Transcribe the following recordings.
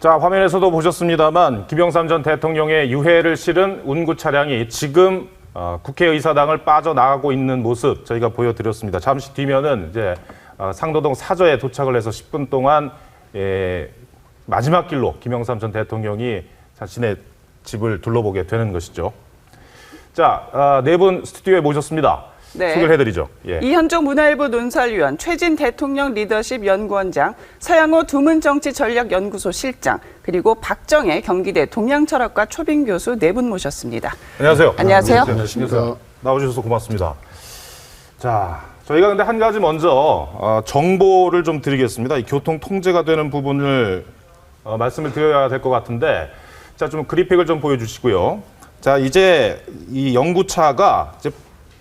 자, 화면에서도 보셨습니다만 김영삼 전 대통령의 유해를 실은 운구 차량이 지금 국회의사당을 빠져나가고 있는 모습 저희가 보여드렸습니다. 잠시 뒤면은 이제 상도동 사저에 도착을 해서 10분 동안 마지막 길로 김영삼 전 대통령이 자신의 집을 둘러보게 되는 것이죠. 자, 네 분 스튜디오에 모셨습니다. 네. 소개를 해드리죠. 예. 이현종 문화일보 논설위원, 최진 대통령 리더십 연구원장, 서양호 두문정치전략연구소 실장, 그리고 박정혜 경기대 동양철학과 초빙 교수 네 분 모셨습니다. 안녕하세요. 안녕하세요. 안녕하십니까. 나와주셔서 고맙습니다. 자, 저희가 근데 한 가지 먼저 정보를 좀 드리겠습니다. 이 교통 통제가 되는 부분을 말씀을 드려야 될 것 같은데, 자, 좀 그래픽을 좀 보여주시고요. 자, 이제 이 연구차가 이제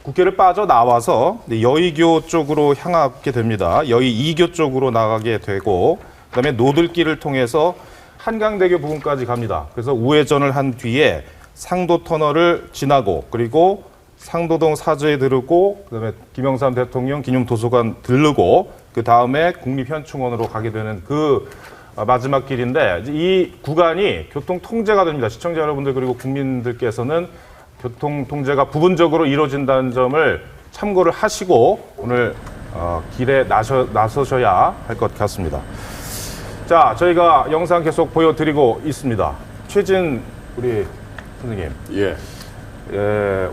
국회를 빠져나와서 여의교 쪽으로 향하게 됩니다. 여의 2교 쪽으로 나가게 되고, 그다음에 노들길을 통해서 한강대교 부근까지 갑니다. 그래서 우회전을 한 뒤에 상도 터널을 지나고, 그리고 상도동 사저에 들르고, 그다음에 김영삼 대통령 기념도서관 들르고, 그 다음에 국립현충원으로 가게 되는 그 마지막 길인데, 이 구간이 교통 통제가 됩니다. 시청자 여러분들 그리고 국민들께서는 교통 통제가 부분적으로 이루어진다는 점을 참고를 하시고 오늘 길에 나서셔야 할 것 같습니다. 자, 저희가 영상 계속 보여드리고 있습니다. 최진 우리 선생님.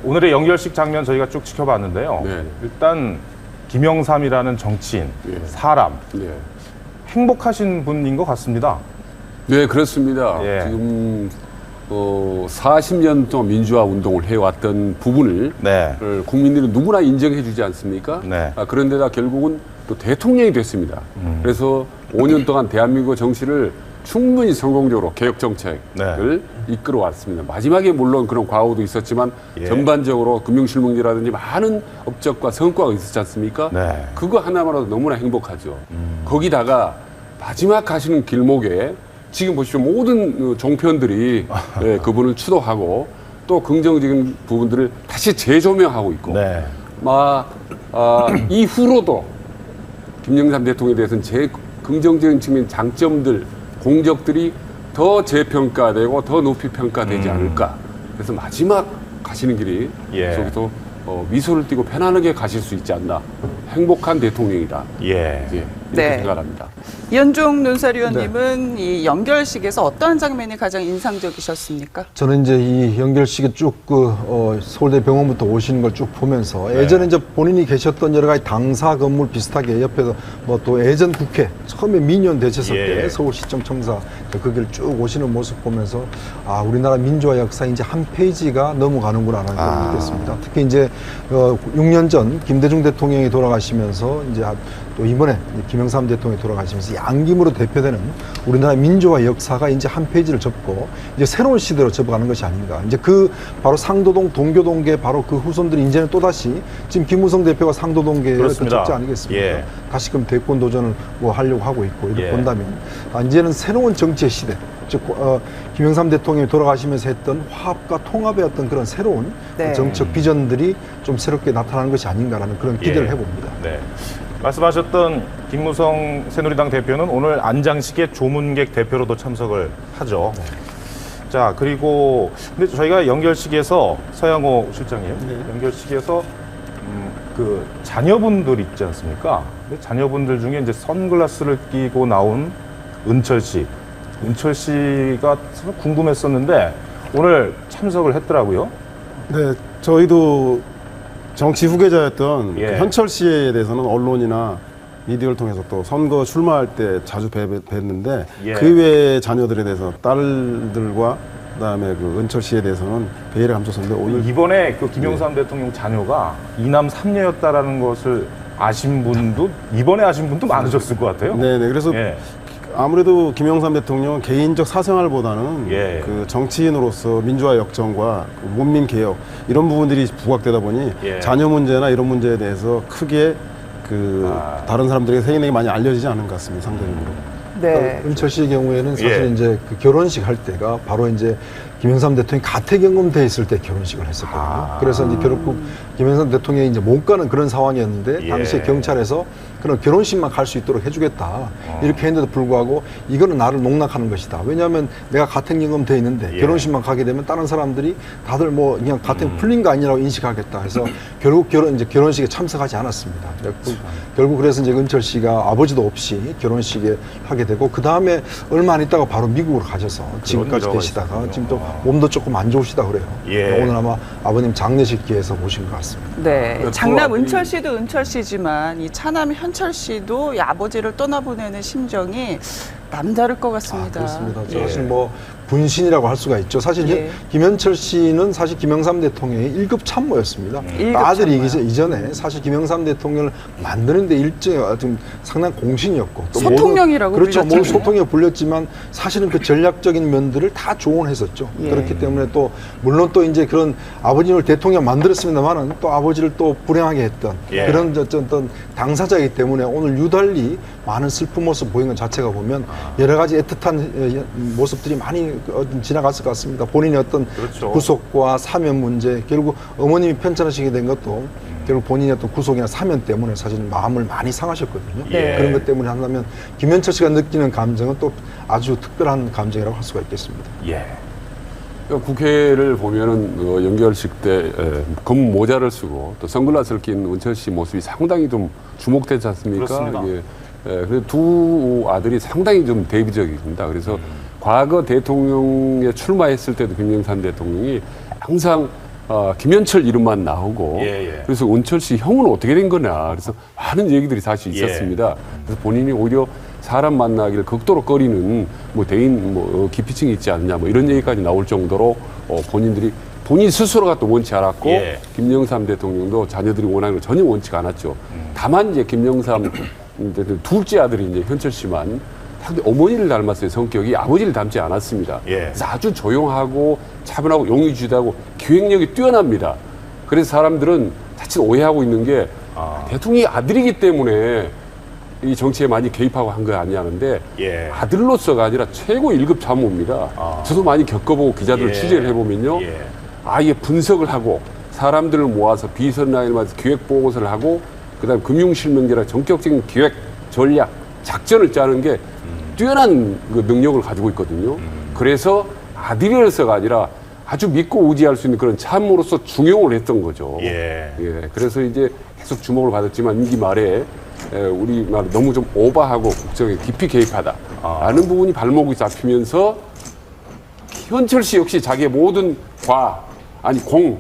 오늘의 연결식 장면 저희가 쭉 지켜봤는데요. 네. 일단 김영삼이라는 정치인, 사람, 행복하신 분인 것 같습니다. 네, 그렇습니다. 예. 지금 40년 동안 민주화 운동을 해왔던 부분을 네. 국민들은 누구나 인정해 주지 않습니까? 네. 그런데다 결국은 또 대통령이 됐습니다. 그래서 5년 동안 대한민국 정치를 충분히 성공적으로 개혁 정책을 이끌어 왔습니다. 마지막에 물론 그런 과오도 있었지만 전반적으로 금융실명제라든지 많은 업적과 성과가 있었지 않습니까? 네. 그거 하나만으로도 너무나 행복하죠. 거기다가 마지막 가시는 길목에 지금 보십시오. 모든 종편들이 그분을 추도하고 또 긍정적인 부분들을 다시 재조명하고 있고 네. 이후로도 김영삼 대통령에 대해서는 제 긍정적인 측면 장점들, 공적들이 더 재평가되고 더 높이 평가되지 않을까. 그래서 마지막 가시는 길이 속에서 미소를 띠고 편안하게 가실 수 있지 않나. 행복한 대통령이다. 이렇게 생각합니다. 이현종 논설위원님은 이 연결식에서 어떠한 장면이 가장 인상적이셨습니까? 저는 이제 이 연결식에 쭉 서울대 병원부터 오시는 걸 쭉 보면서 예전에 이제 본인이 계셨던 여러 가지 당사 건물 비슷하게 옆에서 뭐 또 예전 국회 처음에 민의원 되셨을 때 서울시청 청사 거기를 쭉 오시는 모습 보면서 우리나라 민주화 역사 이제 한 페이지가 넘어가는구나라는 걸 느꼈습니다. 특히 이제 6년 전 김대중 대통령이 돌아가시면서 이제 또 이번에 김영삼 대통령이 돌아가시면서 양김으로 대표되는 우리나라 민주화 역사가 이제 한 페이지를 접고 이제 새로운 시대로 접어가는 것이 아닌가. 이제 그 바로 상도동 동교동계 바로 그 후손들이 이제는 또다시 지금 김무성 대표가 상도동계의 적지 아니겠습니까? 다시금 대권 도전을 뭐 하려고 하고 있고 이렇게 본다면 이제는 새로운 정치의 시대. 즉 김영삼 대통령이 돌아가시면서 했던 화합과 통합의 어떤 그런 새로운 정책 비전들이 좀 새롭게 나타나는 것이 아닌가라는 그런 기대를 해봅니다. 네. 말씀하셨던 김무성 새누리당 대표는 오늘 안장식에 조문객 대표로도 참석을 하죠. 자, 그리고 근데 저희가 연결식에서 서양호 실장님, 연결식에서 그 자녀분들 있지 않습니까? 근데 자녀분들 중에 이제 선글라스를 끼고 나온 은철 씨가 참 궁금했었는데 오늘 참석을 했더라고요. 네, 저희도 정치 후계자였던 그 현철 씨에 대해서는 언론이나 미디어를 통해서 또 선거 출마할 때 자주 뵀는데 그 외의 자녀들에 대해서 딸들과 그다음에 그 은철 씨에 대해서는 베일을 감췄었는데 오늘 이번에 그 김영삼 대통령 자녀가 이남 삼녀였다라는 것을 아신 분도 이번에 아신 분도 많으셨을 것 같아요. 네네. 그래서 아무래도 김영삼 대통령 개인적 사생활보다는 그 정치인으로서 민주화 역정과 그 문민 개혁 이런 부분들이 부각되다 보니 자녀 문제나 이런 문제에 대해서 크게 다른 사람들에게 세인에게 많이 알려지지 않은 것 같습니다. 상대적으로. 네. 은철 씨의 경우에는 사실 이제 그 결혼식 할 때가 바로 이제 김영삼 대통령이 가택연금돼 있을 때 결혼식을 했었거든요. 그래서 이제 결국 김영삼 대통령이 이제 못 가는 그런 상황이었는데 당시에 경찰에서 그런 결혼식만 갈 수 있도록 해주겠다. 이렇게 했는데도 불구하고 이거는 나를 농락하는 것이다. 왜냐하면 내가 가택연금 돼 있는데 예. 결혼식만 가게 되면 다른 사람들이 다들 뭐 그냥 가택 풀린 거 아니라고 인식하겠다. 해서 결국 이제 결혼식에 참석하지 않았습니다. 결국 그래서 이제 은철 씨가 아버지도 없이 결혼식에 하게 되고 그 다음에 얼마 안 있다가 바로 미국으로 가셔서 지금까지 일화가 계시다가 있었군요. 지금 또 몸도 조금 안 좋으시다 그래요. 예. 오늘 아마 아버님 장례식 기에서 모신 것 같습니다. 네, 그 장남 아들이- 은철 씨도 은철 씨지만 이 차남 현철 씨도 이 아버지를 떠나보내는 심정이 남다를 것 같습니다. 그렇습니다. 예. 사실 뭐 분신이라고 할 수가 있죠. 사실 예. 김현철 씨는 사실 김영삼 대통령의 1급 참모였습니다. 일급 아들이 참모요. 이전에 사실 김영삼 대통령을 만드는데 좀 상당한 공신이었고 또 소통령이라고 그렇죠. 뭐 불렸잖아요. 소통에 불렸지만 사실은 그 전략적인 면들을 다 조언했었죠. 예. 그렇기 때문에 또 물론 또 이제 그런 아버님을 대통령 만들었습니다만은 또 아버지를 또 불행하게 했던 예. 그런 어떤 당사자이기 때문에 오늘 유달리 많은 슬픈 모습 보이는 것 자체가 보면 여러 가지 애틋한 모습들이 많이 지나갔을 것 같습니다. 본인의 어떤 그렇죠. 구속과 사면 문제, 결국 어머님이 편찮으시게 된 것도 결국 본인의 어떤 구속이나 사면 때문에 사실 마음을 많이 상하셨거든요. 예. 그런 것 때문에 한다면 김현철 씨가 느끼는 감정은 또 아주 특별한 감정이라고 할 수가 있겠습니다. 예. 그러니까 국회를 보면은 연결식 때 검은 모자를 쓰고 또 선글라스를 낀 은철 씨 모습이 상당히 좀 주목되지 않습니까? 그렇습니다. 이게 그래서 두 아들이 상당히 좀 대비적입니다. 그래서 과거 대통령에 출마했을 때도 김영삼 대통령이 항상 김현철 이름만 나오고 예, 예. 그래서 은철 씨 형은 어떻게 된 거냐 그래서 많은 얘기들이 사실 예. 있었습니다. 그래서 본인이 오히려 사람 만나기를 극도로 꺼리는 뭐 대인 기피증이 있지 않냐 뭐 이런 얘기까지 나올 정도로 본인 스스로가 또 원치 않았고 예. 김영삼 대통령도 자녀들이 원하는 걸 전혀 원치가 않았죠. 다만 이제 김영삼 둘째 아들이 이제 현철 씨만 상당히 어머니를 닮았어요. 성격이 아버지를 닮지 않았습니다. 예. 그래서 아주 조용하고 차분하고 용의주의하고 기획력이 뛰어납니다. 그래서 사람들은 자칫 오해하고 있는 게 대통령이 아들이기 때문에 이 정치에 많이 개입하고 한 거 아니냐는데 예. 아들로서가 아니라 최고 1급 참모입니다. 저도 많이 겪어보고 기자들 예. 취재를 해보면요. 예. 아예 분석을 하고 사람들을 모아서 비선 라인을 모아서 기획 보고서를 하고 그다음 금융실명제랑 전격적인 기획 전략 작전을 짜는 게 뛰어난 그 능력을 가지고 있거든요. 그래서 아들이라서가 아니라 아주 믿고 의지할 수 있는 그런 참모로서 중용을 했던 거죠. 예. 그래서 이제 계속 주목을 받았지만 임기 말에 우리말 너무 좀 오버하고 국정에 깊이 개입하다. 라는 부분이 발목이 잡히면서 현철 씨 역시 자기의 모든 공,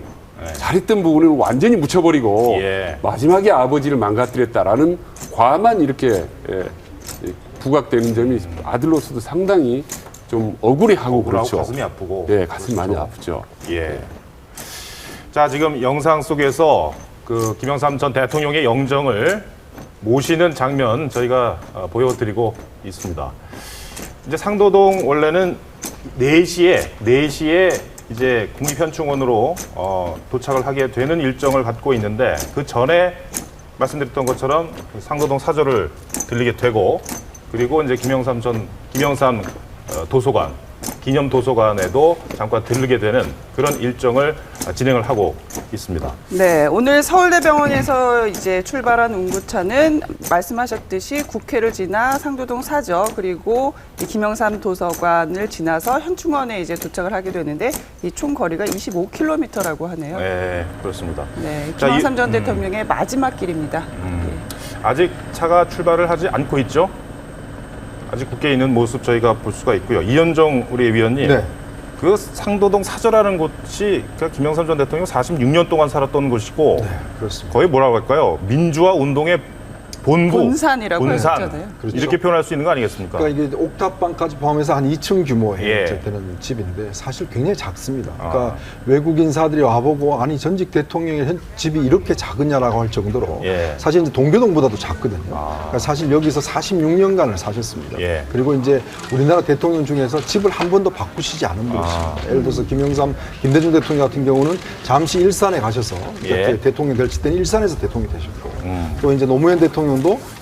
잘했던 부분을 완전히 묻혀버리고 예. 마지막에 아버지를 망가뜨렸다라는 과만 이렇게 부각되는 점이 아들로서도 상당히 좀 억울해하고 그렇죠. 가슴이 아프고. 네, 가슴이 많이 아프죠. 예. 자, 지금 영상 속에서 그 김영삼 전 대통령의 영정을 모시는 장면 저희가 보여드리고 있습니다. 이제 상도동 원래는 4시에 이제 국립현충원으로 도착을 하게 되는 일정을 갖고 있는데 그 전에 말씀드렸던 것처럼 상도동 사저를 들리게 되고 그리고 이제 김영삼 도서관, 기념 도서관에도 잠깐 들르게 되는 그런 일정을 진행을 하고 있습니다. 네, 오늘 서울대병원에서 이제 출발한 운구차는 말씀하셨듯이 국회를 지나 상도동 사저 그리고 이 김영삼 도서관을 지나서 현충원에 이제 도착을 하게 되는데 이 총 거리가 25km라고 하네요. 네, 그렇습니다. 네, 자, 김영삼 전 대통령의 마지막 길입니다. 아직 차가 출발을 하지 않고 있죠? 아직 국회에 있는 모습 저희가 볼 수가 있고요. 이현정 우리 위원님, 네. 그 상도동 사저라는 곳이 그 김영삼 전 대통령 46년 동안 살았던 곳이고 네, 그렇습니다. 거의 뭐라고 할까요? 민주화 운동의 본산이라고 하잖아요. 그렇죠. 이렇게 표현할 수 있는 거 아니겠습니까? 그러니까 이게 옥탑방까지 포함해서 한 2층 규모의 예. 되는 집인데 사실 굉장히 작습니다. 그러니까 외국 인사들이 와보고 아니 전직 대통령의 집이 이렇게 작으냐라고 할 정도로 예. 사실 이제 동교동보다도 작거든요. 그러니까 사실 여기서 46년간을 사셨습니다. 예. 그리고 이제 우리나라 대통령 중에서 집을 한 번도 바꾸시지 않은 분이십니다. 예를 들어서 김대중 대통령 같은 경우는 잠시 일산에 가셔서 예. 대통령 될칠 때는 일산에서 대통령이 되셨고 또 이제 노무현 대통령도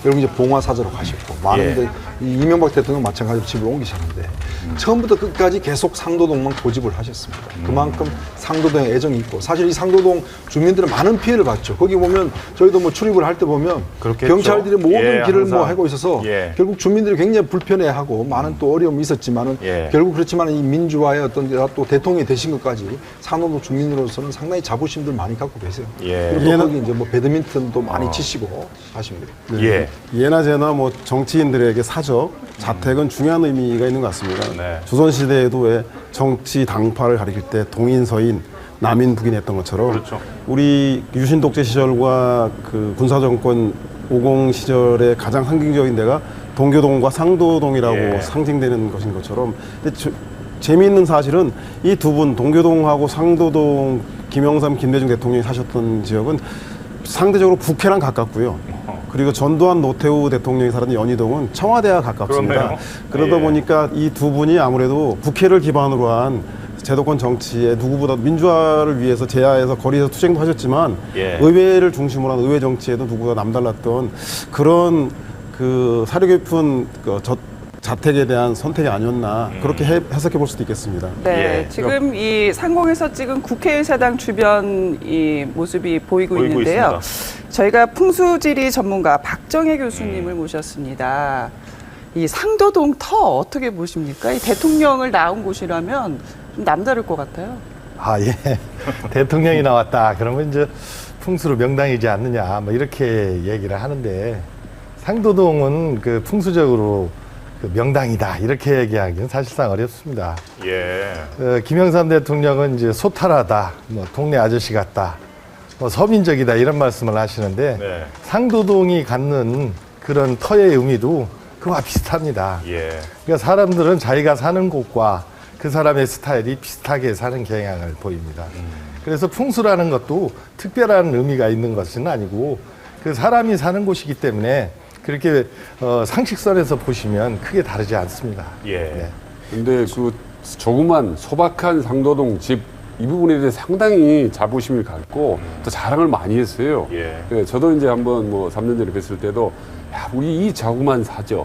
결국 이제 봉화사저로 가셨고 많은 예. 이 이명박 대통령 마찬가지로 집을 옮기셨는데 처음부터 끝까지 계속 상도동만 고집을 하셨습니다. 그만큼 상도동에 애정이 있고 사실 이 상도동 주민들은 많은 피해를 봤죠. 거기 보면 저희도 뭐 출입을 할 때 보면 그렇겠죠. 경찰들이 모든 예, 길을 항상. 뭐 하고 있어서 예. 결국 주민들이 굉장히 불편해하고 많은 또 어려움이 있었지만은 예. 결국 그렇지만 이 민주화의 어떤 또 대통령이 되신 것까지 상도동 주민으로서는 상당히 자부심들 많이 갖고 계세요. 예. 그리고 또 거기 이제 뭐 배드민턴도 많이 치시고 하십니다. 예. 예나 제나 뭐 정치인들에게 사적, 자택은 중요한 의미가 있는 것 같습니다. 네. 조선시대에도 왜 정치 당파를 가리킬 때 동인, 서인, 남인, 북인 했던 것처럼 그렇죠. 우리 유신 독재 시절과 그 군사정권 50 시절의 가장 상징적인 데가 동교동과 상도동이라고 예. 상징되는 것인 것처럼 근데 재미있는 사실은 이 두 분 동교동하고 상도동 김영삼, 김대중 대통령이 사셨던 지역은 상대적으로 북해랑 가깝고요. 그리고 전두환, 노태우 대통령이 살았던 연희동은 청와대와 가깝습니다. 그렇네요. 그러다 예. 보니까 이 두 분이 아무래도 북해를 기반으로 한 제도권 정치에 누구보다 민주화를 위해서 제야에서 거리에서 투쟁도 하셨지만 예. 의회를 중심으로 한 의회 정치에도 누구보다 남달랐던 그런 그 사려 깊은 자택에 대한 선택이 아니었나 그렇게 해석해 볼 수도 있겠습니다. 네, 예. 지금 이 상공에서 찍은 국회의사당 주변 이 모습이 보이고 있는데요. 있습니다. 저희가 풍수지리 전문가 박정혜 교수님을 모셨습니다. 이 상도동 터 어떻게 보십니까? 이 대통령을 낳은 곳이라면 좀 남다를 것 같아요. 아, 예. 대통령이 나왔다. 그러면 이제 풍수로 명당이지 않느냐. 뭐 이렇게 얘기를 하는데 상도동은 그 풍수적으로 그 명당이다. 이렇게 얘기하기는 사실상 어렵습니다. 예. 김영삼 대통령은 이제 소탈하다. 뭐 동네 아저씨 같다. 뭐 서민적이다. 이런 말씀을 하시는데 네. 상도동이 갖는 그런 터의 의미도 그와 비슷합니다. 예. 그러니까 사람들은 자기가 사는 곳과 그 사람의 스타일이 비슷하게 사는 경향을 보입니다. 그래서 풍수라는 것도 특별한 의미가 있는 것은 아니고 그 사람이 사는 곳이기 때문에 그렇게 상식선에서 보시면 크게 다르지 않습니다. 예. 네. 근데 그 조그만 소박한 상도동 집 이 부분에 대해 상당히 자부심을 갖고 또 자랑을 많이 했어요. 예. 네, 저도 이제 한번 뭐 3년 전에 뵀을 때도 야, 우리 이 자그만 사저,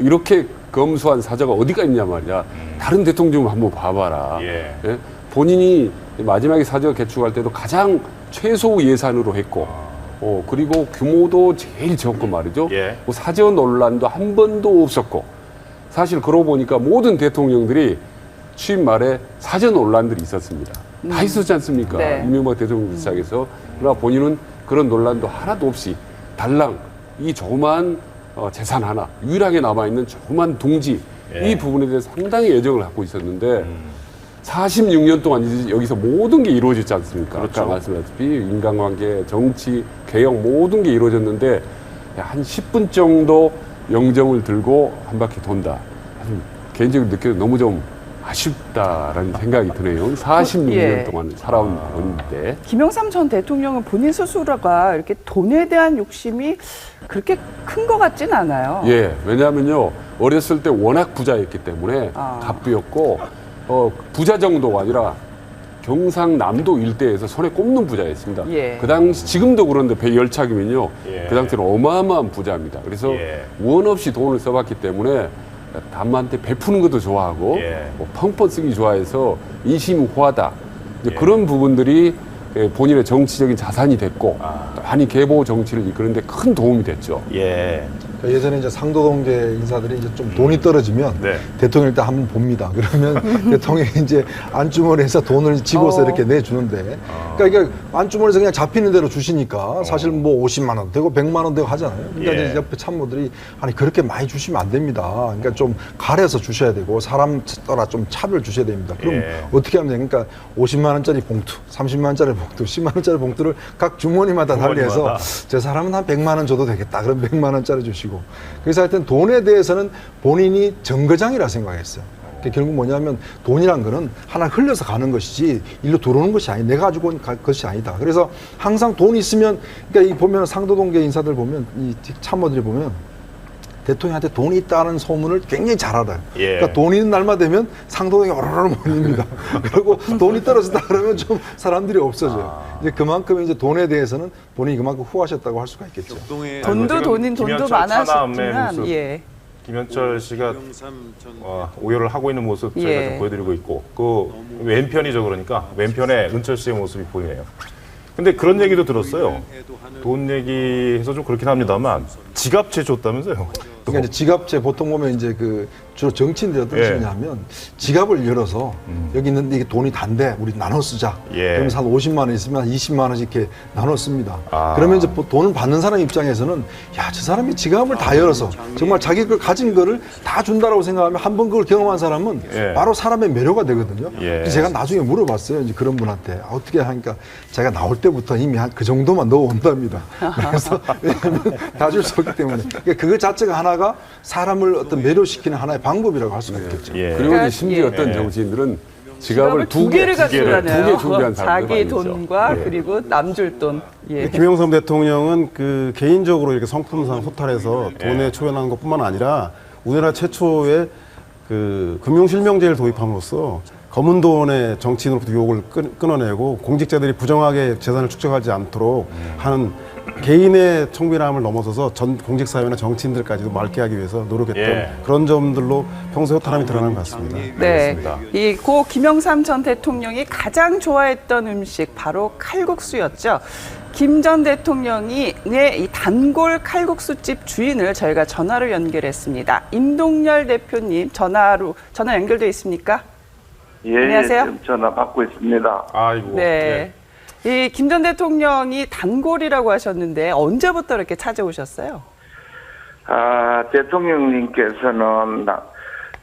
이렇게 검소한 사저가 어디가 있냐 말이야. 다른 대통령 한번 봐봐라. 예. 예? 본인이 마지막에 사저 개축할 때도 가장 최소 예산으로 했고, 그리고 규모도 제일 적고 말이죠. 예. 뭐 사저 논란도 한 번도 없었고, 사실 그러고 보니까 모든 대통령들이 취임 말에 사저 논란들이 있었습니다. 다 있었지 않습니까? 네. 이명박 대통령부터 시작해서. 그러나 본인은 그런 논란도 하나도 없이 달랑 이 조그만 재산 하나, 유일하게 남아있는 조그만 둥지, 예. 이 부분에 대해서 상당히 애정을 갖고 있었는데 46년 동안 이제 여기서 모든 게 이루어졌지 않습니까? 그렇죠. 아까 말씀하셨다시피 인간관계, 정치, 개혁 모든 게 이루어졌는데 한 10분 정도 영정을 들고 한 바퀴 돈다. 개인적으로 느껴도 너무 좀 아쉽다라는 생각이 드네요. 46년 예. 동안 살아온 건데. 김영삼 전 대통령은 본인 스스로가 이렇게 돈에 대한 욕심이 그렇게 큰 것 같진 않아요. 예, 왜냐하면요 어렸을 때 워낙 부자였기 때문에 갑부였고 부자 정도가 아니라 경상남도 일대에서 손에 꼽는 부자였습니다. 예. 그 당시 지금도 그런데 배 열차기면요 예. 그 당시는 어마어마한 부자입니다. 그래서 예. 원 없이 돈을 써봤기 때문에 남한테 베푸는 것도 좋아하고 예. 뭐 펑펑 쓰기 좋아해서 인심호하다 이제 예. 그런 부분들이 본인의 정치적인 자산이 됐고 많이 계보 정치를 이끄는데 큰 도움이 됐죠. 예. 그러니까 예전에 이제 상도동계 인사들이 이제 좀 돈이 떨어지면 네. 대통령 일단 한번 봅니다. 그러면 대통령이 이제 안주머니에서 돈을 집어서 이렇게 내주는데, 그러니까 이게 안주머니에서 그냥 잡히는 대로 주시니까 사실 뭐 50만 원 되고 100만 원 되고 하잖아요. 그러니까 예. 이제 옆에 참모들이 아니 그렇게 많이 주시면 안 됩니다. 그러니까 좀 가려서 주셔야 되고 사람 따라 좀 차별 주셔야 됩니다. 그럼 예. 어떻게 하면 되니까 그러니까 50만 원짜리 봉투, 30만 원짜리 봉투, 10만 원짜리 봉투를 각 주머니마다 달리해서 주머니마다. 저 사람은 한 100만 원 줘도 되겠다. 그럼 100만 원짜리 주시고. 그래서 하여튼 돈에 대해서는 본인이 정거장이라 생각했어요. 그러니까 결국 뭐냐면 돈이란 거는 하나 흘려서 가는 것이지 일로 들어오는 것이 아니, 내가 가지고 온 것이 아니다. 그래서 항상 돈이 있으면, 그러니까 이 보면 상도동계 인사들 보면, 이 참모들이 보면 대통령한테 돈이 있다는 소문을 굉장히 잘 알아요. 예. 그러니까 돈 있는 날만 되면 상도동이 오르르 몰립니다. 그리고 돈이 떨어졌다 그러면 좀 사람들이 없어져요. 이제 그만큼 이제 돈에 대해서는 본인이 그만큼 후하셨다고 할 수가 있겠죠. 돈도 돈인 돈도 김현철 차남의 많았었지만 모습. 예. 김현철 씨가 오열을 하고 있는 모습 저희가 예. 좀 보여드리고 있고 그 왼편이죠. 그러니까 왼편에 은철 씨의 모습이 보이네요. 근데 그런 얘기도 들었어요. 돈 얘기해서 좀 그렇긴 합니다만 지갑채 줬다면서요. 그러니까 이제 지갑제 보통 보면 이제 그 주로 정치인들이 어떤 예. 식이냐면 지갑을 열어서 여기 있는 이게 돈이 단데 우리 나눠 쓰자. 예. 그러면서 한 50만 원 있으면 한 20만 원씩 이렇게 나눠 씁니다. 아. 그러면 이제 돈을 받는 사람 입장에서는 야, 저 사람이 지갑을 다 열어서 정말 자기 걸 가진 거를 다 준다라고 생각하면 한 번 그걸 경험한 사람은 예. 바로 사람의 매료가 되거든요. 예. 그래서 제가 나중에 물어봤어요. 이제 그런 분한테 어떻게 하니까 제가 나올 때부터 이미 한 그 정도만 넣어 온답니다. 그래서 왜냐하면 다 줄 수 없기 때문에 그러니까 그거 자체가 하나가 사람을 어떤 매료시키는 하나의 방법이라고 할 수가 있겠죠. 예. 그리고 그러니까, 이제 심지어 예. 어떤 예. 정치인들은 지갑을 지갑을 두 개를 가져가네요. 두개 준비한 사람들 자기 많이 있죠. 돈과 그리고 남줄 돈. 예. 김영삼 대통령은 그 개인적으로 이렇게 성품상 소탈해서 돈에 초연한 것뿐만 아니라 우리나라 최초의 그 금융실명제를 도입함으로써 검은 돈의 정치인으로부터 유혹을 끊어내고 공직자들이 부정하게 재산을 축적하지 않도록 하는 개인의 청밀함을 넘어서서 전 공직사회나 정치인들까지도 맑게 하기 위해서 노력했던 예. 그런 점들로 평소 호탈함이 드러나는 것 같습니다. 네. 알겠습니다. 이 고 김영삼 전 대통령이 가장 좋아했던 음식 바로 칼국수였죠. 김 전 대통령이 이 단골 칼국수집 주인을 저희가 전화로 연결했습니다. 임동열 대표님 전화 연결돼 있습니까? 예, 안녕하세요. 지금 전화 받고 있습니다. 아이고. 네. 이 김 전 대통령이 단골이라고 하셨는데 언제부터 이렇게 찾아오셨어요? 대통령님께서는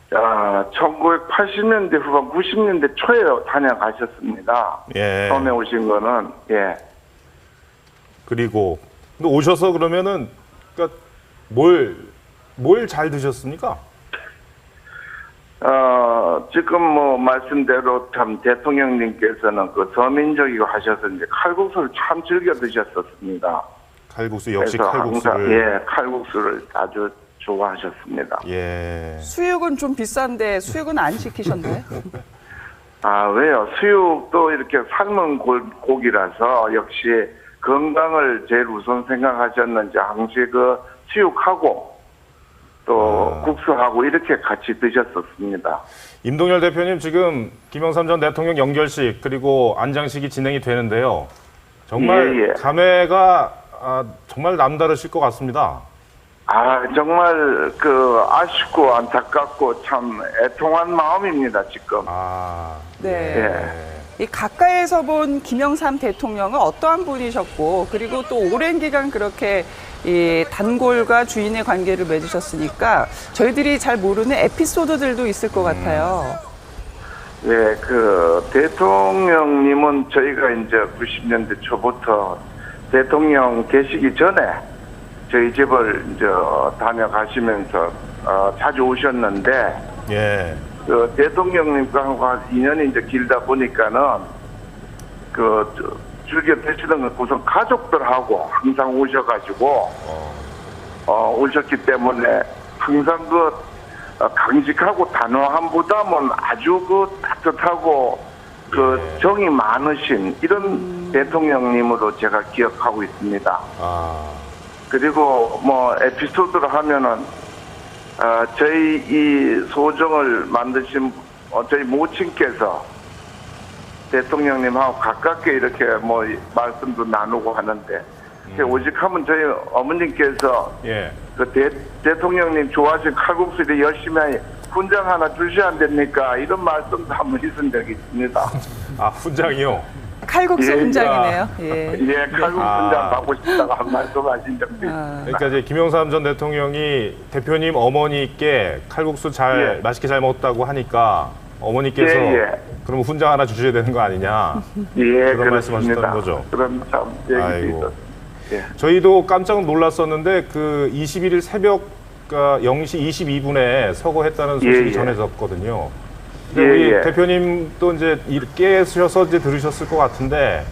1980년대 후반 90년대 초에 다녀가셨습니다. 예. 처음에 오신 거는 예. 그리고 근데 오셔서 그러면은 그러니까 뭘 잘 드셨습니까? 지금 뭐 말씀대로 참 대통령님께서는 그 서민적이고 하셔서 이제 칼국수를 참 즐겨 드셨었습니다. 칼국수 역시 그래서 칼국수를. 항상 예, 칼국수를 아주 좋아하셨습니다. 예. 수육은 좀 비싼데 수육은 안 시키셨나요? 왜요? 수육도 이렇게 삶은 고기라서 역시 건강을 제일 우선 생각하셨는지 항시 그 수육하고 또 국수하고 이렇게 같이 드셨었습니다. 임동열 대표님 지금 김영삼 전 대통령 연결식 그리고 안장식이 진행이 되는데요. 정말 예, 예. 감회가 정말 남다르실 것 같습니다. 정말 그 아쉽고 안타깝고 참 애통한 마음입니다, 지금. 네. 이 가까이에서 본 김영삼 대통령은 어떠한 분이셨고 그리고 또 오랜 기간 그렇게 이 단골과 주인의 관계를 맺으셨으니까 저희들이 잘 모르는 에피소드들도 있을 것 같아요. 예, 그 대통령님은 저희가 이제 90년대 초부터 대통령 계시기 전에 저희 집을 이제 다녀가시면서 자주 오셨는데 예. 그 대통령님과 인연이 이제 길다 보니까는 즐겨 드시던 건 우선 가족들하고 항상 오셔가지고 오셨기 때문에 항상 강직하고 단호함보다는 아주 따뜻하고 정이 많으신 이런 대통령님으로 제가 기억하고 있습니다. 그리고 뭐 에피소드로 하면은 저희 이 소정을 만드신 저희 모친께서 대통령님하고 가깝게 이렇게 뭐 말씀도 나누고 하는데 오직하면 저희 어머님께서 예. 그 대통령님 좋아하신 칼국수를 열심히 훈장 하나 주셔야 안 됩니까? 이런 말씀도 한번 있은 적이 있습니다. 훈장이요? 칼국수 예, 훈장이네요. 예. 예, 칼국수 훈장 받고 싶다고 한 말씀하신 적도 있습니다. 그러니까 이제 김영삼 전 대통령이 대표님 어머니께 칼국수 맛있게 잘 먹었다고 하니까 어머니께서 그러면 훈장 하나 주셔야 되는 거 아니냐? 예, 그런 말씀하셨다는 거죠. 그럼 참 얘기도 아이고. 있었어요. 예. 저희도 깜짝 놀랐었는데 그 21일 새벽 0시 22분에 서거했다는 소식이 전해졌거든요. 근데 우리 대표님도 이제 깨셔서 이제 들으셨을 것 같은데,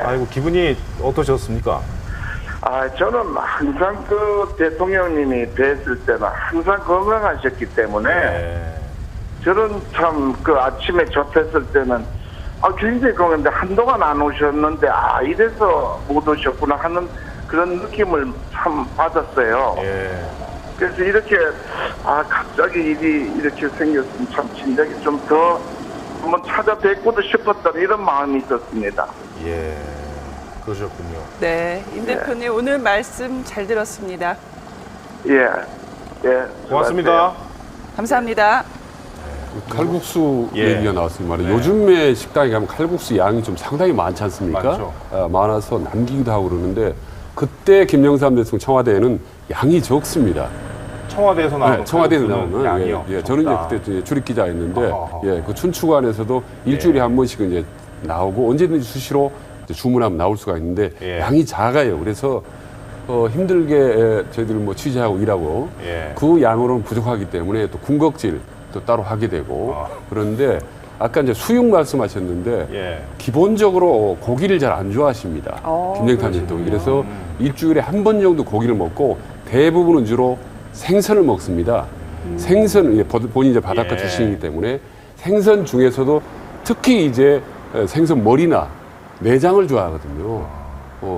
아이고 기분이 어떠셨습니까? 저는 항상 그 대통령님이 뵀을 때는 항상 건강하셨기 때문에 저는 참 그 아침에 접했을 때는 굉장히 건강한데 한동안 안 오셨는데 이래서 못 오셨구나 하는 그런 느낌을 참 받았어요. 그래서 이렇게 갑자기 일이 이렇게 생겼으면 참 진작에 좀 더 한번 찾아뵙고도 싶었던 이런 마음이 있었습니다. 예, 그러셨군요. 네, 임 대표님 오늘 말씀 잘 들었습니다. 예, 예. 고맙습니다. 감사합니다. 칼국수 예. 얘기가 나왔습니다. 요즘에 식당에 가면 칼국수 양이 좀 상당히 많지 않습니까? 많죠. 많아서 남기기도 하고 그러는데 그때 김영삼 대통령 청와대에는 양이 적습니다. 청와대에서 나온 네, 청와대에서 칼국수는 나오는 양이요. 예, 저는 이제 그때 주립 기자였는데 아하. 그 춘추관에서도 일주일에 한 번씩 이제 나오고 언제든지 수시로 이제 주문하면 나올 수가 있는데 예. 양이 작아요. 그래서 힘들게 저희들 뭐 취재하고 일하고 예. 그 양으로는 부족하기 때문에 또 군것질 또 따로 하게 되고 그런데 아까 이제 수육 말씀하셨는데 예. 기본적으로 고기를 잘 안 좋아하십니다. 김영삼 대통령이. 그래서 일주일에 한 번 정도 고기를 먹고 대부분은 주로 생선을 먹습니다. 생선, 본인이 이제 바닷가 예. 출신이기 때문에 생선 중에서도 특히 이제 생선 머리나 내장을 좋아하거든요.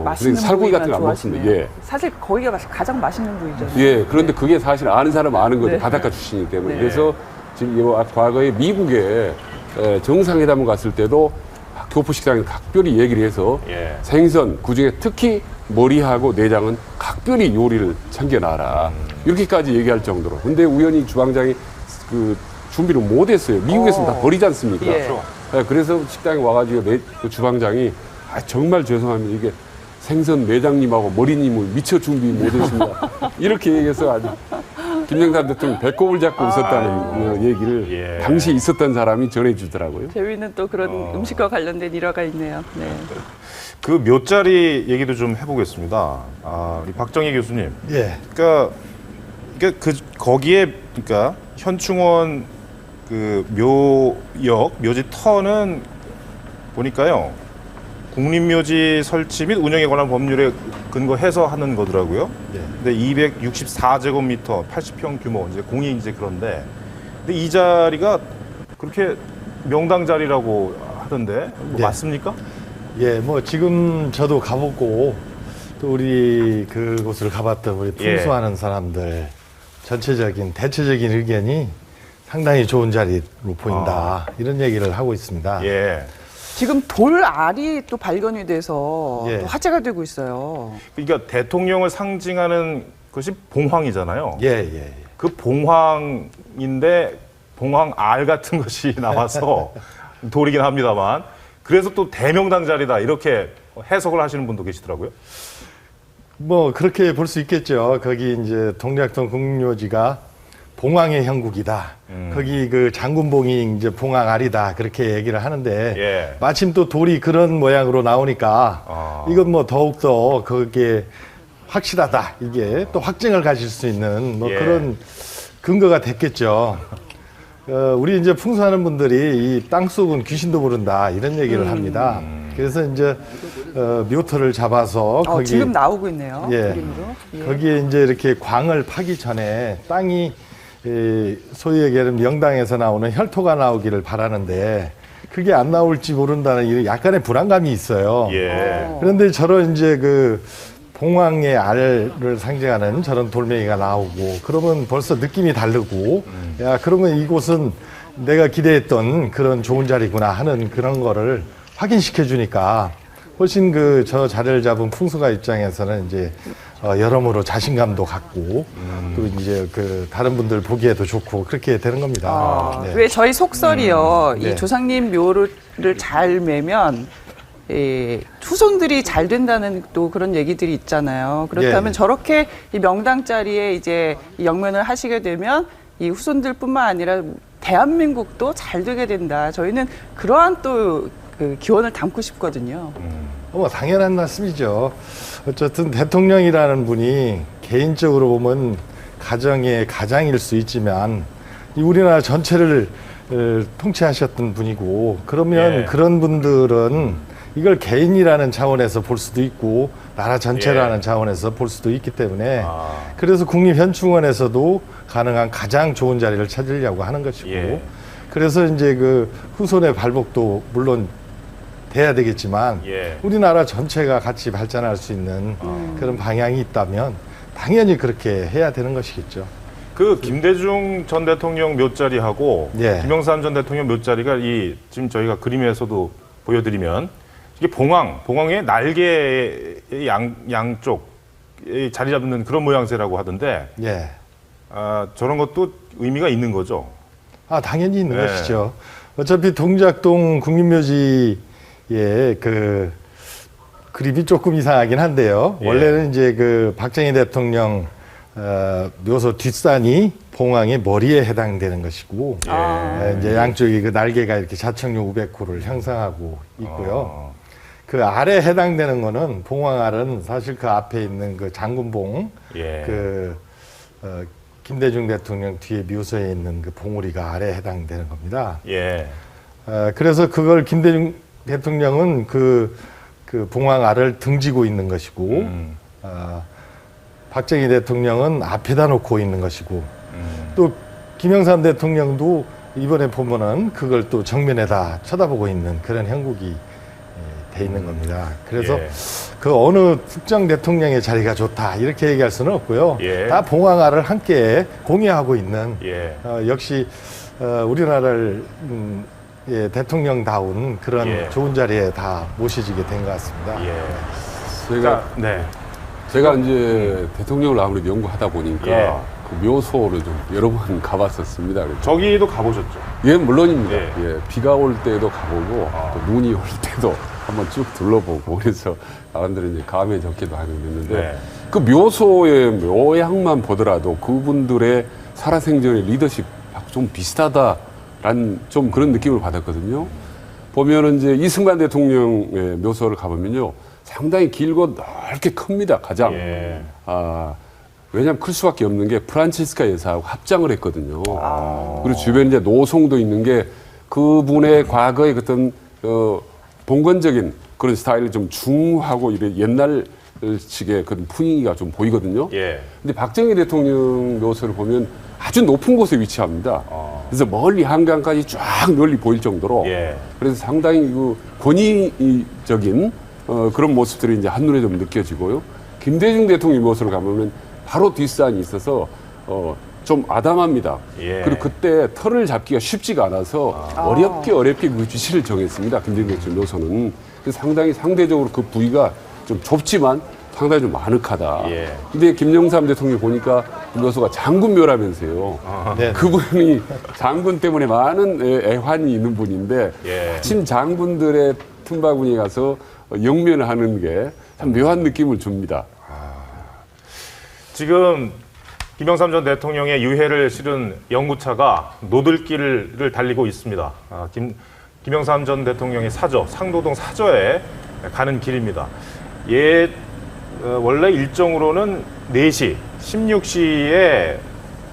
맛있는 그래서 살구이 같은 거 안 부위만 먹습니다. 좋아하시네요. 예. 사실 거기가 가장 맛있는 부위잖아요. 예, 그런데 그게 사실 아는 사람 아는 거죠. 네. 바닷가 출신이기 때문에. 네. 그래서 지금 과거에 미국에 정상회담을 갔을 때도 교포 식당에 각별히 얘기를 해서 예. 생선, 그중에 특히 머리하고 내장은 각별히 요리를 챙겨놔라. 이렇게까지 얘기할 정도로. 근데 우연히 주방장이 그 준비를 못했어요. 미국에서는 다 버리지 않습니까? 예. 네, 그래서 식당에 와가지고 그 주방장이 정말 죄송합니다. 이게 생선 내장님하고 머리님을 미처 준비 못했습니다. 이렇게 얘기해서 아주 김영삼 대통령이 배꼽을 잡고 웃었다는 얘기를 예. 당시에 있었던 사람이 전해주더라고요. 재미있는 또 그런 음식과 관련된 일화가 있네요. 네. 그 묘자리 얘기도 좀 해보겠습니다. 우리 박정희 교수님. 예. 그러니까 거기에 그러니까 현충원 그 묘역 묘지 터는 보니까요 국립묘지 설치 및 운영에 관한 법률에 근거해서 하는 거더라고요. 예. 근데 264제곱미터 80평 규모 이제 공이 이제 그런데 근데 이 자리가 그렇게 명당 자리라고 하던데 예. 맞습니까? 예, 뭐 지금 저도 가보고 또 우리 그곳을 가봤던 우리 풍수하는 사람들 전체적인 대체적인 의견이 상당히 좋은 자리로 보인다 이런 얘기를 하고 있습니다. 예. 지금 돌알이 또 발견이 돼서 예. 또 화제가 되고 있어요. 그러니까 대통령을 상징하는 것이 봉황이잖아요. 예, 예. 그 봉황인데 봉황 알 같은 것이 나와서 돌이긴 합니다만 그래서 또 대명당 자리다 이렇게 해석을 하시는 분도 계시더라고요. 뭐 그렇게 볼 수 있겠죠. 거기 이제 동작동 국묘지가 봉황의 형국이다. 거기 그 장군봉이 이제 봉황 알이다. 그렇게 얘기를 하는데 예. 마침 또 돌이 그런 모양으로 나오니까 이건 뭐 더욱더 그게 확실하다. 이게 또 확증을 가질 수 있는 뭐 예. 그런 근거가 됐겠죠. 우리 이제 풍수하는 분들이 이 땅속은 귀신도 모른다 이런 얘기를 합니다. 그래서 이제 묘터를 잡아서 거기 지금 나오고 있네요. 예. 그림으로. 예. 거기에 이제 이렇게 광을 파기 전에 땅이 소위 얘기하는 명당에서 나오는 혈토가 나오기를 바라는데 그게 안 나올지 모른다는 이런 약간의 불안감이 있어요. 예. 그런데 저런 이제 그 봉황의 알을 상징하는 저런 돌멩이가 나오고 그러면 벌써 느낌이 다르고 야 그러면 이곳은 내가 기대했던 그런 좋은 자리구나 하는 그런 거를 확인시켜 주니까 훨씬 그 저 자리를 잡은 풍수가 입장에서는 이제 여러모로 자신감도 갖고 또 이제 그 다른 분들 보기에도 좋고 그렇게 되는 겁니다. 네. 왜 저희 속설이요. 네. 이 조상님 묘를 잘 매면 후손들이 잘 된다는 또 그런 얘기들이 있잖아요. 그렇다면 예. 저렇게 이 명당 자리에 이제 이 영면을 하시게 되면 이 후손들뿐만 아니라 대한민국도 잘 되게 된다. 저희는 그러한 또 그 기원을 담고 싶거든요. 뭐 당연한 말씀이죠. 어쨌든 대통령이라는 분이 개인적으로 보면 가정의 가장일 수 있지만 이 우리나라 전체를 통치하셨던 분이고 그러면 예. 그런 분들은 이걸 개인이라는 차원에서 볼 수도 있고 나라 전체라는 차원에서 볼 수도 있기 때문에 그래서 국립현충원에서도 가능한 가장 좋은 자리를 찾으려고 하는 것이고 예. 그래서 이제 그 후손의 발복도 물론 돼야 되겠지만 예. 우리나라 전체가 같이 발전할 수 있는 그런 방향이 있다면 당연히 그렇게 해야 되는 것이겠죠. 그 김대중 전 대통령 묘자리하고 예. 김영삼 전 대통령 묘자리가 이 지금 저희가 그림에서도 보여드리면 이게 봉황의 날개의 양쪽에 자리 잡는 그런 모양새라고 하던데 예. 저런 것도 의미가 있는 거죠. 당연히 있는 네. 것이죠. 어차피 동작동 국립묘지의 그 그림이 조금 이상하긴 한데요. 예. 원래는 이제 그 박정희 대통령 묘소 뒷산이 봉황의 머리에 해당되는 것이고, 이제 양쪽이 그 날개가 이렇게 자청용 우백호를 형성하고 있고요. 그 아래 해당되는 거는 봉황알은 사실 그 앞에 있는 그 장군봉, 김대중 대통령 뒤에 묘소에 있는 그 봉우리가 아래에 해당되는 겁니다. 예. 그래서 그걸 김대중 대통령은 그 봉황알을 등지고 있는 것이고, 박정희 대통령은 앞에다 놓고 있는 것이고, 또 김영삼 대통령도 이번에 보면은 그걸 또 정면에다 쳐다보고 있는 그런 형국이 돼 있는 겁니다. 그래서 그 어느 특정 대통령의 자리가 좋다 이렇게 얘기할 수는 없고요. 다 봉황알을 함께 공유하고 있는 역시 우리나라를 대통령다운 그런 좋은 자리에 다 모셔지게 된 것 같습니다. 제가 이제 대통령을 아무래도 연구하다 보니까 그 묘소를 좀 여러 번 가봤었습니다. 그래서 저기도 가보셨죠? 예, 물론입니다. 비가 올 때도 가보고 또 눈이 올 때도 한번 쭉 둘러보고 그래서 사람들이 이제 감에 적기도 하고 그랬는데 그 묘소의 모양만 보더라도 그분들의 살아생전의 리더십 좀 비슷하다라는 좀 그런 느낌을 받았거든요. 보면은 이제 이승만 대통령의 묘소를 가보면요. 상당히 길고 넓게 큽니다. 가장. 왜냐하면 클 수밖에 없는 게 프란치스카 여사하고 합장을 했거든요. 그리고 주변에 이제 노송도 있는 게 그분의 과거의 어떤 봉건적인 그런 스타일을 좀 중후하고 이래 옛날식의 그런 분위기가 좀 보이거든요. 근데 박정희 대통령 묘소를 보면 아주 높은 곳에 위치합니다. 그래서 멀리 한강까지 쫙 널리 보일 정도로 그래서 상당히 그 권위적인 그런 모습들이 이제 한눈에 좀 느껴지고요. 김대중 대통령 묘소를 가보면 바로 뒷산이 있어서 좀 아담합니다. 그리고 그때 털을 잡기가 쉽지가 않아서 어렵게 그 위치를 정했습니다. 김대중 대통령 묘소는. 그래서 상당히 상대적으로 그 부위가 좀 좁지만 상당히 좀 아늑하다. 근데 김영삼 대통령 보니까 그 묘소가 장군묘라면서요. 그분이 장군 때문에 많은 애환이 있는 분인데 마침 장군들의 틈바구니에 가서 영면을 하는 게 참 묘한 느낌을 줍니다. 지금 김영삼 전 대통령의 유해를 실은 연구차가 노들길을 달리고 있습니다. 김영삼 전 대통령의 사저, 상도동 사저에 가는 길입니다. 원래 일정으로는 4시, 16시에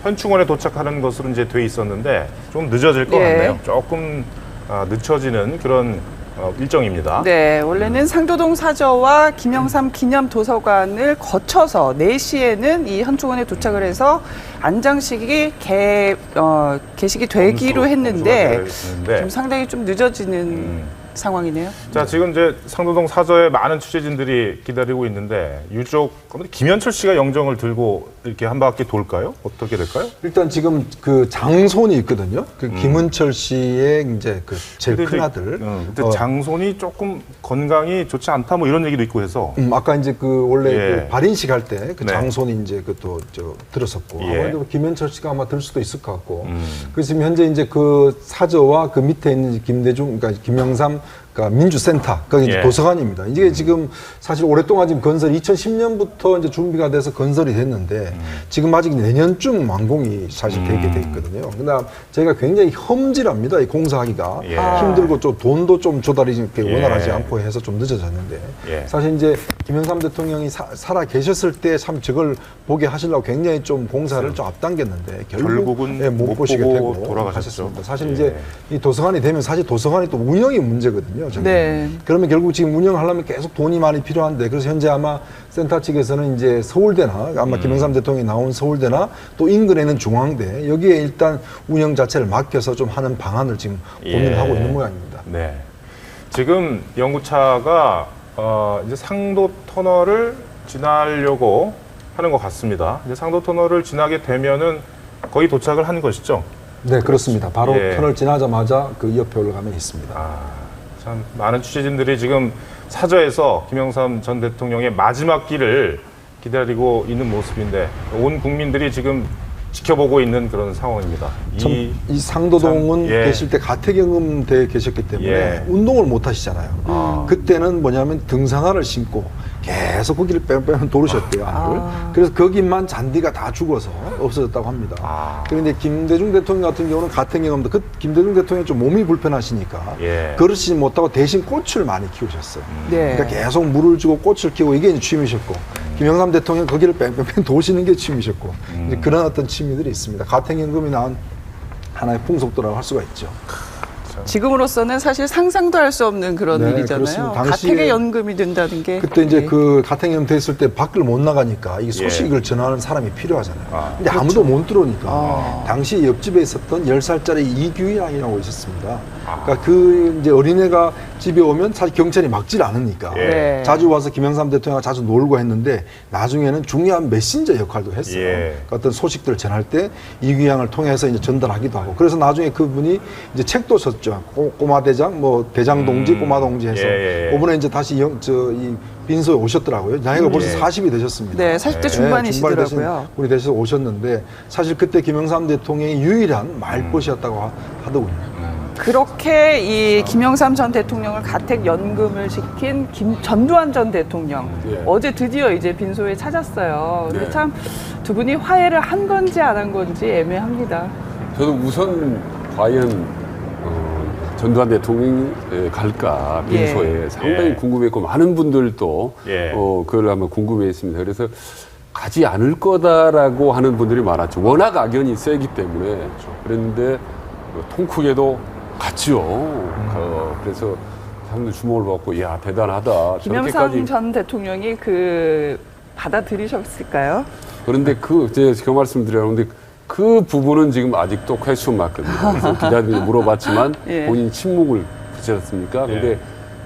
현충원에 도착하는 것으로 이제 돼 있었는데 좀 늦어질 것 같네요. 조금 늦춰지는 그런 일정입니다. 네, 원래는 상도동 사저와 김영삼 기념 도서관을 거쳐서 4시에는 이 현충원에 도착을 해서 안장식이 개식이 되기로 했는데 좀 상당히 좀 늦어지는 상황이네요. 자, 지금 이제 상도동 사저에 많은 취재진들이 기다리고 있는데 유족 김현철 씨가 영정을 들고 이렇게 한 바퀴 돌까요? 어떻게 될까요? 일단 지금 그 장손이 있거든요. 그 김은철 씨의 이제 그 제일 큰 아들. 근데 장손이 조금 건강이 좋지 않다 뭐 이런 얘기도 있고 해서. 아까 이제 그 원래 그 발인식 할 때 그 장손이 이제 그 또 들었었고 아무래도 김현철 씨가 아마 들 수도 있을 것 같고. 그래서 지금 현재 이제 그 사저와 그 밑에 있는 김대중, 그러니까 김영삼 그러니까 민주센터, 거기 이제 도서관입니다. 이게 지금 사실 오랫동안 지금 건설 2010년부터 이제 준비가 돼서 건설이 됐는데 지금 아직 내년쯤 완공이 사실 되게 돼 있거든요. 그다음 저희가 굉장히 험질합니다. 이 공사하기가 힘들고 좀 돈도 좀 조달이 이렇게 원활하지 않고 해서 좀 늦어졌는데 사실 이제 김영삼 대통령이 살아 계셨을 때 참 저걸 보게 하시려고 굉장히 좀 공사를 좀 앞당겼는데 결국은 못 보시게 되고 돌아가셨습니다. 사실 이제 이 도서관이 되면 사실 도서관이 또 운영이 문제거든요. 그러면 결국 지금 운영하려면 계속 돈이 많이 필요한데 그래서 현재 아마 센터 측에서는 이제 서울대나 아마 김영삼 대통령이 나온 서울대나 또 인근에 있는 중앙대 여기에 일단 운영 자체를 맡겨서 좀 하는 방안을 지금 고민하고 있는 모양입니다. 네. 지금 연구차가 이제 상도 터널을 지나려고 하는 것 같습니다. 이제 상도 터널을 지나게 되면은 거의 도착을 한 것이죠. 네, 그렇습니다. 바로 예. 터널 지나자마자 그 옆에 올라가면 있습니다. 참 많은 취재진들이 지금 사저에서 김영삼 전 대통령의 마지막 길을 기다리고 있는 모습인데 온 국민들이 지금 지켜보고 있는 그런 상황입니다. 이 상도동은 참, 예. 계실 때 가택연금대에 계셨기 때문에 예. 운동을 못 하시잖아요. 그때는 뭐냐면 등산화를 신고 계속 거기를 빼면 도르셨대요. 안을. 그래서 거기만 잔디가 다 죽어서 없어졌다고 합니다. 그런데 김대중 대통령 같은 경우는 가택연금도 그 김대중 대통령이 좀 몸이 불편하시니까 예. 걸으시지 못하고 대신 꽃을 많이 키우셨어요. 네. 그러니까 계속 물을 주고 꽃을 키우고 이게 이제 취미셨고 김영삼 대통령 거기를 뺑뺑뺑 도시는 게 취미셨고 이제 그런 어떤 취미들이 있습니다. 가택연금이 나온 하나의 풍속도라고 할 수가 있죠. 지금으로서는 사실 상상도 할 수 없는 그런 네, 일이잖아요. 그렇습니다. 당시에 가택의 연금이 된다는 게. 그때 이제 예. 그 가택연금 됐을 때 밖을 못 나가니까 이 소식을 전하는 사람이 필요하잖아요. 근데 아무도 못 들어오니까 당시 옆집에 있었던 10살짜리 이규희 양이라고 있었습니다. 그러니까 그 이제 어린애가 집에 오면 사실 경찰이 막질 않으니까 네. 자주 와서 김영삼 대통령과 자주 놀고 했는데 나중에는 중요한 메신저 역할도 했어요. 예. 그러니까 어떤 소식들을 전할 때 이규희 양을 통해서 이제 전달하기도 하고 그래서 나중에 그분이 이제 책도 썼죠. 꼬마 대장, 뭐 대장 동지, 꼬마 동지 해서 이번에 이제 다시 이 빈소에 오셨더라고요. 나이가 벌써 40이 되셨습니다. 네, 40대 중반이시더라고요. 우리 대셔서 오셨는데 사실 그때 김영삼 대통령이 유일한 말벗이었다고 하더군요. 그렇게 이 김영삼 전 대통령을 가택 연금을 시킨 전두환 전 대통령 예. 어제 드디어 이제 빈소에 찾았어요. 근데 네. 참 두 분이 화해를 한 건지 안 한 건지 애매합니다. 저도 우선 과연 전두환 대통령이 갈까 빈소에 예. 상당히 예. 궁금했고 많은 분들도 예. 그걸 한번 궁금해했습니다. 그래서 가지 않을 거다라고 하는 분들이 많았죠. 워낙 악연이 세기 때문에 그랬는데 통 크게도 갔죠. 그래서 사람들 주목을 받고 야 대단하다. 김영삼 저렇게까지. 전 대통령이 받아들이셨을까요? 그런데 제가 말씀드렸는데 그 부분은 지금 아직도 퀘스천 마크입니다. 그래서 기자들이 물어봤지만 예. 본인 침묵을 붙이지 않습니까? 근데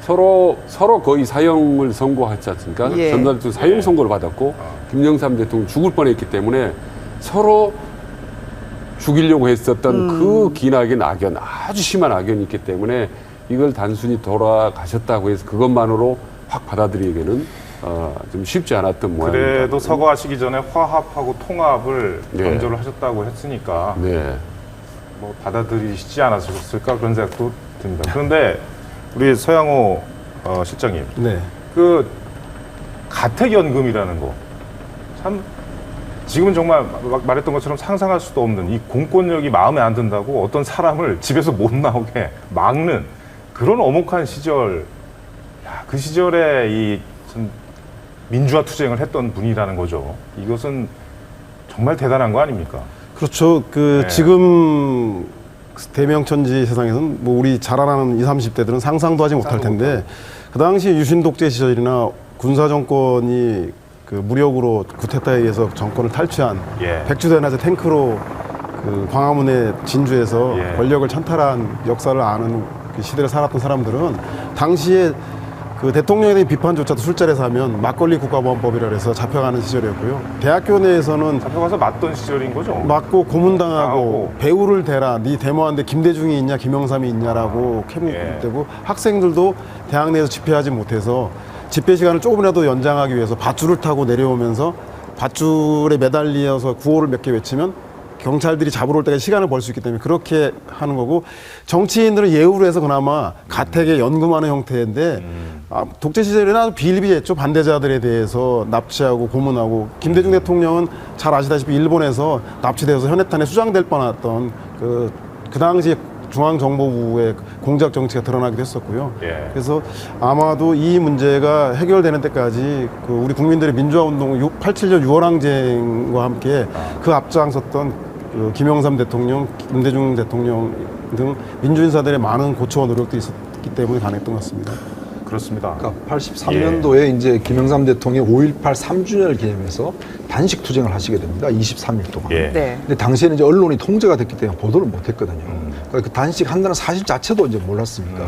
서로 거의 사형을 선고하지 않습니까? 예. 전두환 대통령 사형 선고를 받았고 김영삼 대통령 죽을 뻔했기 때문에 서로 죽이려고 했었던 그 기나긴 악연, 아주 심한 악연이 있기 때문에 이걸 단순히 돌아가셨다고 해서 그것만으로 확 받아들이기에는 좀 쉽지 않았던 모양입니다. 그래도 서거하시기 전에 화합하고 통합을 네. 강조를 하셨다고 했으니까 네. 뭐 받아들이시지 않았을까 그런 생각도 듭니다. 그런데 우리 서양호 실장님, 네. 그 가택연금이라는 거 참 지금은 정말 말했던 것처럼 상상할 수도 없는 이 공권력이 마음에 안 든다고 어떤 사람을 집에서 못 나오게 막는 그런 엄혹한 시절. 야, 그 시절에 이 참 민주화 투쟁을 했던 분이라는 거죠. 이것은 정말 대단한 거 아닙니까? 그렇죠. 네. 지금 대명천지 세상에서는 뭐 우리 자라나는 20, 30대들은 상상도 하지 못할 텐데 그 당시 유신 독재 시절이나 군사 정권이 그 무력으로 쿠데타에 의해서 정권을 탈취한 예. 백주대낮에 탱크로 그 광화문에 진주에서 예. 권력을 찬탈한 역사를 아는 그 시대를 살았던 사람들은 당시에 그 대통령에 대한 비판조차도 술자리에서 하면 막걸리 국가보안법이라 해서 잡혀가는 시절이었고요. 대학교 내에서는 잡혀가서 맞던 시절인 거죠. 맞고 고문당하고 당하고. 배우를 대라 네 데모하는데 김대중이 있냐 김영삼이 있냐라고 캐묻되고 학생들도 대학 내에서 집회하지 못해서 집회 시간을 조금이라도 연장하기 위해서 밧줄을 타고 내려오면서 밧줄에 매달려서 구호를 몇 개 외치면 경찰들이 잡으러 올 때까지 시간을 벌 수 있기 때문에 그렇게 하는 거고 정치인들은 예우를 해서 그나마 가택에 연금하는 형태인데 독재 시절에는 비일비했죠. 반대자들에 대해서 납치하고 고문하고 김대중 대통령은 잘 아시다시피 일본에서 납치돼서 현해탄에 수장될 뻔했던 그 당시에 중앙정보부의 공작 정치가 드러나기도 했었고요. 예. 그래서 아마도 이 문제가 해결되는 때까지 그 우리 국민들의 민주화 운동 87년 6월항쟁과 함께 그 앞장섰던 그 김영삼 대통령, 김대중 대통령 등 민주인사들의 많은 고초와 노력도 있었기 때문에 가능했던 것 같습니다. 그렇습니다. 그러니까 83년도에 이제 김영삼 대통령이 5.18 3주년을 기념해서 단식 투쟁을 하시게 됩니다. 23일 동안. 예. 네. 근데 당시에는 이제 언론이 통제가 됐기 때문에 보도를 못 했거든요. 그러니까 그 단식한다는 사실 자체도 이제 몰랐습니다.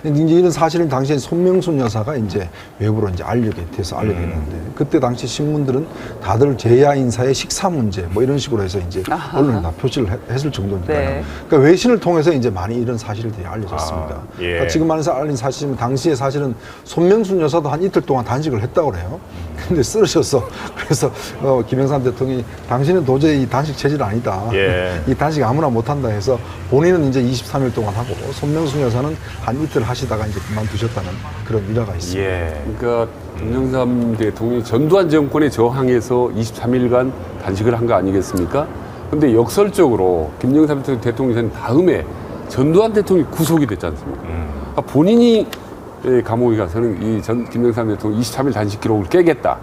근데 이제 이런 사실을 당시에 손명순 여사가 이제 외부로 이제 알리게 됐는데 그때 당시 신문들은 다들 제야 인사의 식사 문제 뭐 이런 식으로 해서 이제 언론에 다 표시를 했을 정도니까요. 네. 그러니까 외신을 통해서 이제 많이 이런 사실들이 알려졌습니다. 예. 그러니까 지금 안에서 알린 사실은 당시에 사실은 손명순 여사도 한 이틀 동안 단식을 했다고 그래요. 근데 쓰러졌어. 그래서 김영삼 대통령이 당신은 도저히 이 단식 체질 아니다. 예. 이 단식 아무나 못한다 해서 본인은 이제 23일 동안 하고 손명순 여사는 한 이틀 하시다가 이제 그만두셨다는 그런 일화가 있습니다. 예. 그러니까 김영삼 대통령이 전두환 정권에 저항해서 23일간 단식을 한 거 아니겠습니까? 근데 역설적으로 김영삼 대통령이 된 다음에 전두환 대통령이 구속이 됐지 않습니까? 그러니까 본인이 감옥에 가서는 김영삼 대통령 23일 단식 기록을 깨겠다.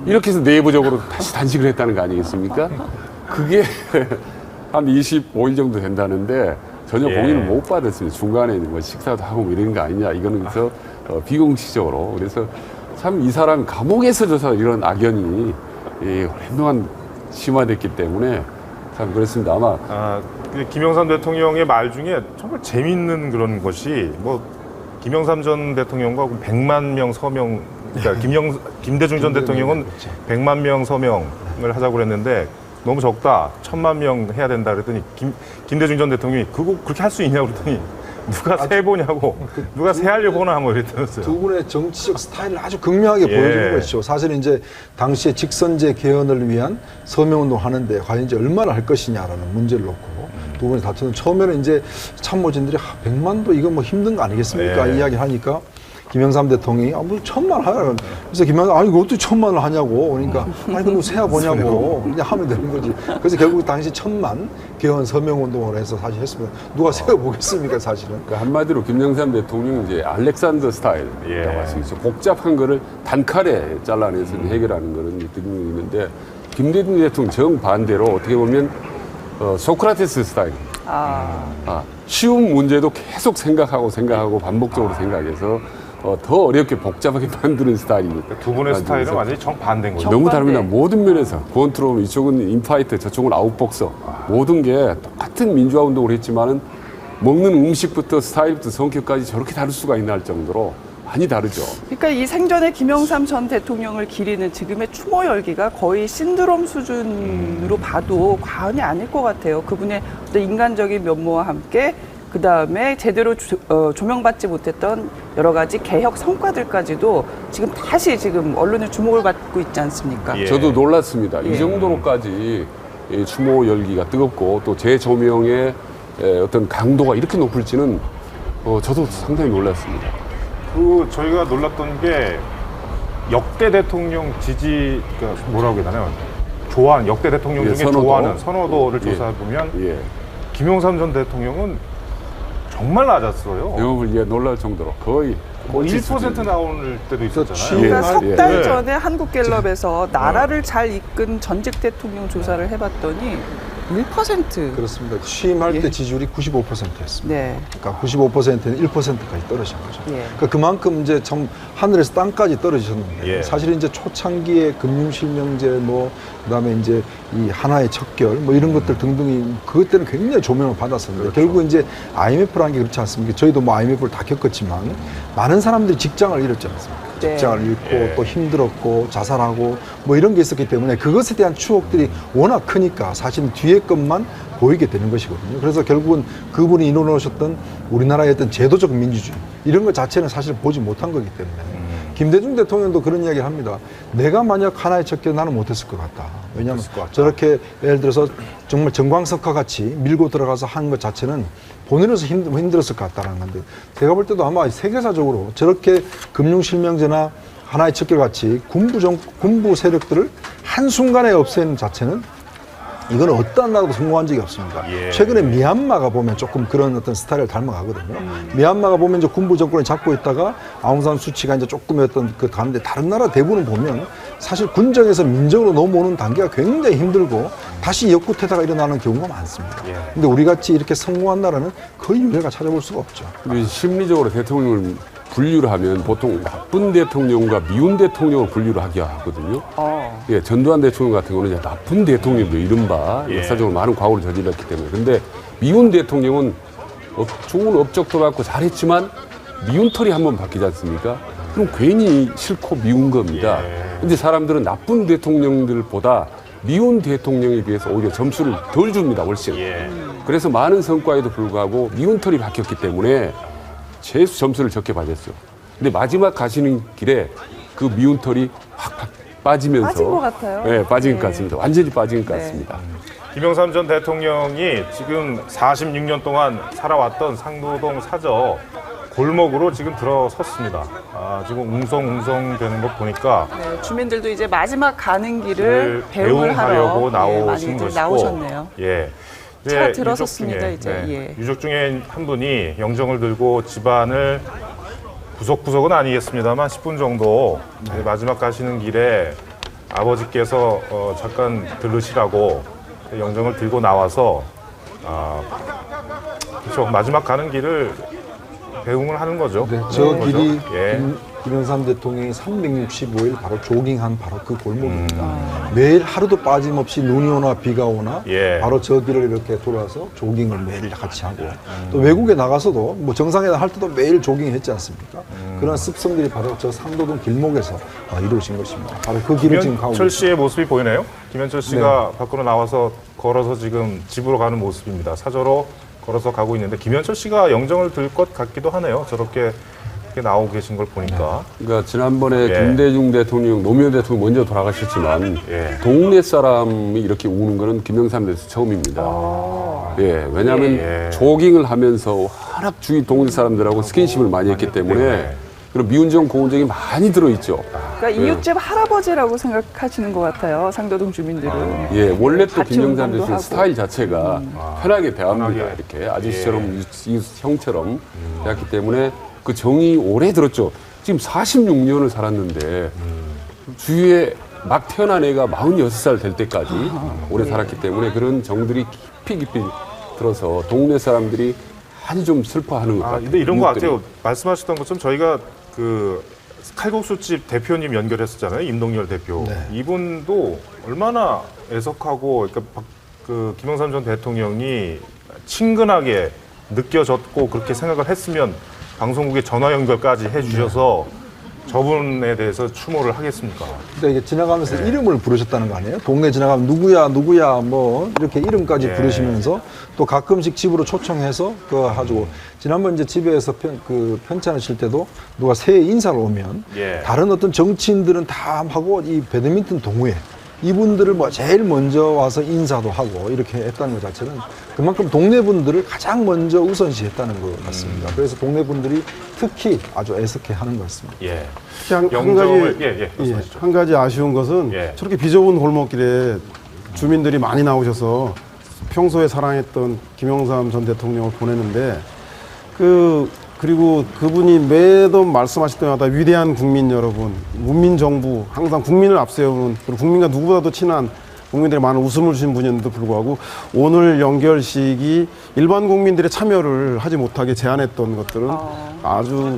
이렇게 해서 내부적으로 다시 단식을 했다는 거 아니겠습니까? 그게 한 25일 정도 된다는데 전혀 예. 공인을 못 받았습니다. 중간에 뭐 식사도 하고 뭐 이런 거 아니냐. 이거는 그래서 비공식적으로. 그래서 참 이 사람이 감옥에서 져서 이런 악연이 한동안 심화됐기 때문에 참 그렇습니다. 아마 김영삼 대통령의 말 중에 정말 재밌는 그런 것이 뭐 김영삼 전 대통령과 100만 명 서명, 그러니까 김대중 전 대통령은 100만 명 서명을 하자고 그랬는데 너무 적다, 1000만 명 해야 된다 그랬더니 김대중 전 대통령이 그거 그렇게 할 수 있냐고 그랬더니 누가 세보냐고, 누가 세하려고 하나 뭐 이랬다면서요. 두 분의 정치적 스타일을 아주 극명하게 보여주는 것이죠. 사실 이제 당시에 직선제 개헌을 위한 서명운동 하는데 과연 이제 얼마나 할 것이냐라는 문제를 놓고 두 분이 다투는 처음에는 이제 참모진들이 100만도 이거 뭐 힘든 거 아니겠습니까? 예. 이야기 하니까 김영삼 대통령이 뭐 1000만 하라. 그래서 김영삼 아니 이거 어떻게 1000만을 하냐고. 그러니까 아니 그럼 세야 보냐고. 그냥 하면 되는 거지. 그래서 결국 당시 1000만 개헌 서명 운동을 해서 사실 했습니다. 누가 세워 보겠습니까, 사실은? 그러니까 한마디로 김영삼 대통령이 이제 알렉산더 스타일이라고 할 수 있죠. 복잡한 거를 단칼에 잘라내서 해결하는 그런 느낌이 있는데 김대중 대통령 정반대로 어떻게 보면 소크라테스 스타일입니다. 쉬운 문제도 계속 생각하고 반복적으로 생각해서 더 어렵게 복잡하게 만드는 스타일입니다. 두 분의 스타일은 완전히 정반대인 거죠. 너무 다릅니다. 모든 면에서 권트롤, 이쪽은 인파이터, 저쪽은 아웃복서, 모든 게 똑같은 민주화 운동을 했지만은 먹는 음식부터 스타일부터 성격까지 저렇게 다를 수가 있나 할 정도로 많이 다르죠. 그러니까 이 생전에 김영삼 전 대통령을 기리는 지금의 추모 열기가 거의 신드롬 수준으로 봐도 과언이 아닐 것 같아요. 그분의 어떤 인간적인 면모와 함께 그 다음에 제대로 조명받지 못했던 여러 가지 개혁 성과들까지도 지금 다시 지금 언론의 주목을 받고 있지 않습니까? 예. 저도 놀랐습니다. 이 정도로까지 이 추모 열기가 뜨겁고 또 재조명의 어떤 강도가 이렇게 높을지는 저도 상당히 놀랐습니다. 저희가 놀랐던 게 역대 대통령 지지, 그러니까 뭐라고 해야 되나요? 좋아하는, 역대 대통령 중에 선호도. 좋아하는 선호도를 조사해보면 김영삼 전 대통령은 정말 낮았어요. 영업을 놀랄 정도로 거의 1% 나올 때도 있었잖아요. 그러니까 석 달 예. 전에 한국갤럽에서 나라를 잘 이끈 전직 대통령 조사를 해봤더니 1%. 그렇습니다. 취임할 예. 때 지지율이 95%였습니다. 네. 그러니까 95%는 1%까지 떨어진 거죠. 예. 그러니까 그만큼 이제 참 하늘에서 땅까지 떨어지셨는데 예. 사실 이제 초창기에 금융실명제 뭐 그다음에 이제 이 하나의 척결 뭐 이런 것들 등등이 그것 때는 굉장히 조명을 받았었는데 결국 이제 IMF라는 게 그렇지 않습니까? 저희도 뭐 IMF를 다 겪었지만 많은 사람들이 직장을 잃었지 않습니까? 네. 직장을 잃고 또 힘들었고 자살하고 뭐 이런 게 있었기 때문에 그것에 대한 추억들이 워낙 크니까 사실 뒤에 것만 보이게 되는 것이거든요. 그래서 결국은 그분이 이뤄놓으셨던 우리나라의 어떤 제도적 민주주의 이런 것 자체는 사실 보지 못한 거기 때문에 김대중 대통령도 그런 이야기를 합니다. 내가 만약 하나의 척결 나는 못했을 것 같다. 왜냐하면 저렇게 예를 들어서 정말 정광석과 같이 밀고 들어가서 하는 것 자체는 본인으로서 힘들었을 것 같다는 건데 제가 볼 때도 아마 세계사적으로 저렇게 금융실명제나 하나의 척결 같이 군부 세력들을 한순간에 없애는 자체는 이건 어떠한 나라도 성공한 적이 없습니다. 예. 최근에 미얀마가 보면 조금 그런 어떤 스타일을 닮아가거든요. 미얀마가 보면 이제 군부 정권을 잡고 있다가 아웅산 수치가 이제 조금 어떤 그 가는데 다른 나라 대부분 보면 사실 군정에서 민정으로 넘어오는 단계가 굉장히 힘들고 다시 역구태다가 일어나는 경우가 많습니다. 근데 우리 같이 이렇게 성공한 나라는 거의 유례가 찾아볼 수가 없죠. 근데 심리적으로 대통령을 분류를 하면 보통 나쁜 대통령과 미운 대통령을 분류를 하게 하거든요. 예, 전두환 대통령 같은 경우는 이제 나쁜 대통령도 이른바 역사적으로 많은 과오를 저질렀기 때문에. 근데 미운 대통령은 좋은 업적도 갖고 잘했지만 미운 털이 한번 바뀌지 않습니까? 그럼 괜히 싫고 미운 겁니다. 근데 사람들은 나쁜 대통령들보다 미운 대통령에 비해서 오히려 점수를 덜 줍니다, 훨씬. 그래서 많은 성과에도 불구하고 미운 털이 바뀌었기 때문에 최소 점수를 적게 받았어요. 근데 마지막 가시는 길에 그 미운 털이 확 빠지면서 빠진 것 같아요. 네, 빠진 것 같습니다. 완전히 빠진 것 같습니다. 김영삼 전 대통령이 지금 46년 동안 살아왔던 상도동 사저 골목으로 지금 들어섰습니다. 지금 웅성웅성 되는 거 보니까 네, 주민들도 이제 마지막 가는 길을 배웅하려고 나오신 많이들 것이고, 나오셨네요. 예. 차 이제 들어섰습니다, 유족 중에, 이제. 예. 유족 중에 한 분이 영정을 들고 집안을 구석구석은 아니겠습니다만 10분 정도 마지막 가시는 길에 아버지께서 잠깐 들르시라고 영정을 들고 나와서 그렇죠. 마지막 가는 길을 배웅을 하는 거죠. 네, 저 길이 예. 김영삼 대통령이 365일 바로 조깅한 바로 그 골목입니다. 매일 하루도 빠짐없이 눈이 오나 비가 오나 예. 바로 저 길을 이렇게 돌아서 조깅을 매일 같이 하고 또 외국에 나가서도 뭐 정상회담 할 때도 매일 조깅했지 않습니까? 그런 습성들이 바로 저 상도동 길목에서 이루어진 것입니다. 바로 그 길을 지금 가고 김현철 씨의 모습이 보이네요. 김현철 씨가 네. 밖으로 나와서 걸어서 지금 집으로 가는 모습입니다. 사저로 걸어서 가고 있는데 김현철 씨가 영정을 들 것 같기도 하네요. 저렇게 나오고 계신 걸 보니까. 그러니까 지난번에 예. 김대중 대통령, 노무현 대통령 먼저 돌아가셨지만 예. 동네 사람이 이렇게 우는 거는 김영삼 대통령 처음입니다. 예, 왜냐하면 예. 조깅을 하면서 워낙 주위 동네 사람들하고 스킨십을 많이 했기 때문에 그런 미운정, 고운정이 많이 들어있죠. 그러니까 이웃집 할아버지라고 생각하시는 것 같아요. 상도동 주민들은. 예, 원래 또 같이 김영삼 운동도 대통령 하고. 스타일 자체가 편하게 대합니다. 편하게. 이렇게 아저씨처럼 이웃 형처럼 대했기 때문에 그 정이 오래 들었죠. 지금 46년을 살았는데 주위에 막 태어난 애가 46살 될 때까지 오래 살았기 때문에 그런 정들이 깊이 들어서 동네 사람들이 아주 좀 슬퍼하는 것 같아요. 근데 이런 거 이웃들이. 같아요. 말씀하셨던 것처럼 저희가 그 칼국수집 대표님 연결했었잖아요. 임동열 대표. 이분도 얼마나 애석하고 그러니까 그 김영삼 전 대통령이 친근하게 느껴졌고 그렇게 생각을 했으면 방송국에 전화 연결까지 해주셔서 저분에 대해서 추모를 하겠습니까? 근데 이게 지나가면서 이름을 부르셨다는 거 아니에요? 동네 지나가면 누구야 뭐 이렇게 이름까지 부르시면서 또 가끔씩 집으로 초청해서 그거 가지고 지난번 이제 집에서 편찬을 칠 때도 누가 새해 인사를 오면 다른 어떤 정치인들은 다 하고 이 배드민턴 동호회 이분들을 뭐 제일 먼저 와서 인사도 하고 이렇게 했다는 것 자체는 그만큼 동네 분들을 가장 먼저 우선시했다는 것 같습니다. 그래서 동네 분들이 특히 아주 애석해 하는 것 같습니다. 예. 한 가지 아쉬운 것은 저렇게 비좁은 골목길에 주민들이 많이 나오셔서 평소에 사랑했던 김영삼 전 대통령을 보내는데 그리고 그분이 매번 말씀하실 때마다 위대한 국민 여러분, 문민정부, 항상 국민을 앞세우는 그리고 국민과 누구보다도 친한 국민들의 많은 웃음을 주신 분인데도 불구하고 오늘 연결식이 일반 국민들의 참여를 하지 못하게 제한했던 것들은 아주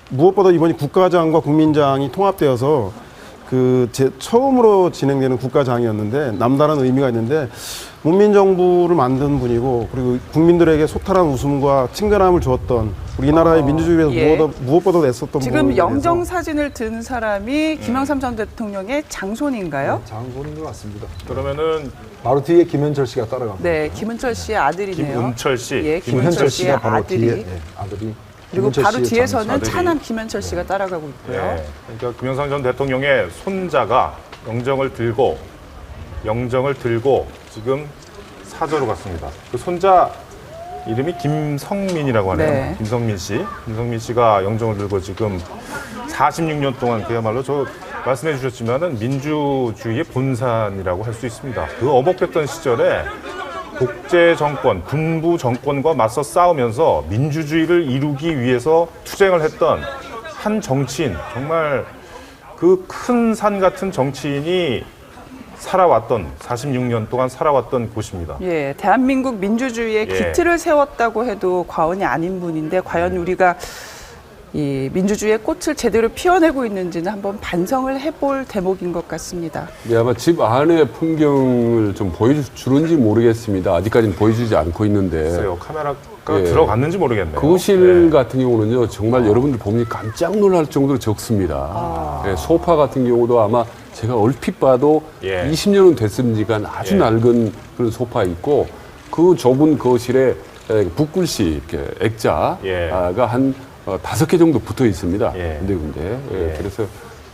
무엇보다 이번이 국가장과 국민장이 통합되어서 처음으로 진행되는 국가장이었는데 남다른 의미가 있는데 문민정부를 만든 분이고 그리고 국민들에게 소탈한 웃음과 친근함을 주었던 우리나라의 민주주의에 대해서 무엇보다 애썼던 지금 영정 사진을 든 사람이 김영삼 전 대통령의 장손인가요? 장본인 것 같습니다. 그러면은 바로 뒤에 김현철 씨가 따라갑니다. 네, 김은철 씨의 아들이네요. 김은철 씨. 예, 김현철 씨가 바로 아들이. 뒤에 아들이 그리고 김현철 바로 씨의 뒤에서는 장손. 차남 김현철 씨가 따라가고 있고요. 예. 그러니까 김영삼 전 대통령의 손자가 영정을 들고 지금 사저로 갔습니다. 그 손자 이름이 김성민이라고 하네요. 네. 김성민 씨가 영정을 들고 지금 46년 동안 그야말로 저 말씀해 주셨지만은 민주주의의 본산이라고 할 수 있습니다. 그 어목됐던 시절에 독재 정권, 군부 정권과 맞서 싸우면서 민주주의를 이루기 위해서 투쟁을 했던 한 정치인, 정말 그 큰 산 같은 정치인이 46년 동안 살아왔던 곳입니다. 예, 대한민국 민주주의의 기틀을 세웠다고 해도 과언이 아닌 분인데 과연 우리가 이 민주주의의 꽃을 제대로 피워내고 있는지는 한번 반성을 해볼 대목인 것 같습니다. 네, 아마 집 안의 풍경을 좀 보여주는지 모르겠습니다. 아직까지는 보여주지 않고 있는데. 글쎄요, 카메라 예. 들어갔는지 모르겠네요. 거실 같은 경우는요, 정말 여러분들 보면 깜짝 놀랄 정도로 적습니다. 예, 소파 같은 경우도 아마 제가 얼핏 봐도 20년은 됐습니까? 아주 낡은 그런 소파 있고, 그 좁은 거실에 붓글씨, 이렇게 액자가 한 5개 정도 붙어 있습니다. 군데군데. 예, 그래서,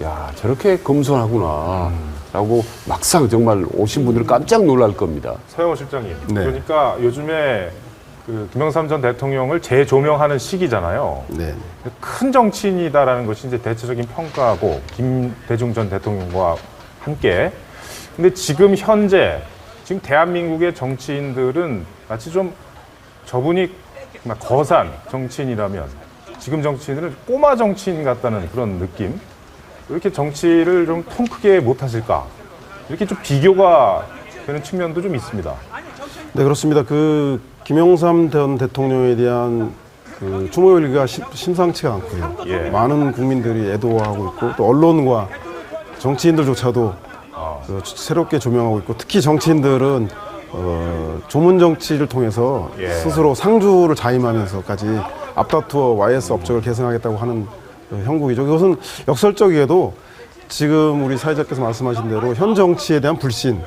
야, 저렇게 검소하구나. 라고 막상 정말 오신 분들은 깜짝 놀랄 겁니다. 서영호 실장님. 네. 그러니까 요즘에 그 김영삼 전 대통령을 재조명하는 시기잖아요. 네. 큰 정치인이다라는 것이 이제 대체적인 평가고 김대중 전 대통령과 함께. 근데 지금 현재 지금 대한민국의 정치인들은 마치 좀 저분이 정말 거산 정치인이라면 지금 정치인들은 꼬마 정치인 같다는 그런 느낌. 왜 이렇게 정치를 좀 통 크게 못하실까? 이렇게 좀 비교가 되는 측면도 좀 있습니다. 네, 그렇습니다. 그 김영삼 전 대통령에 대한 그 추모 열기가 심상치가 않고요. 많은 국민들이 애도하고 있고 또 언론과 정치인들조차도 새롭게 조명하고 있고 특히 정치인들은 조문 정치를 통해서 스스로 상주를 자임하면서까지 앞다투어 YS 업적을 계승하겠다고 하는 형국이죠. 이것은 역설적이게도 지금 우리 사회자께서 말씀하신 대로 현 정치에 대한 불신,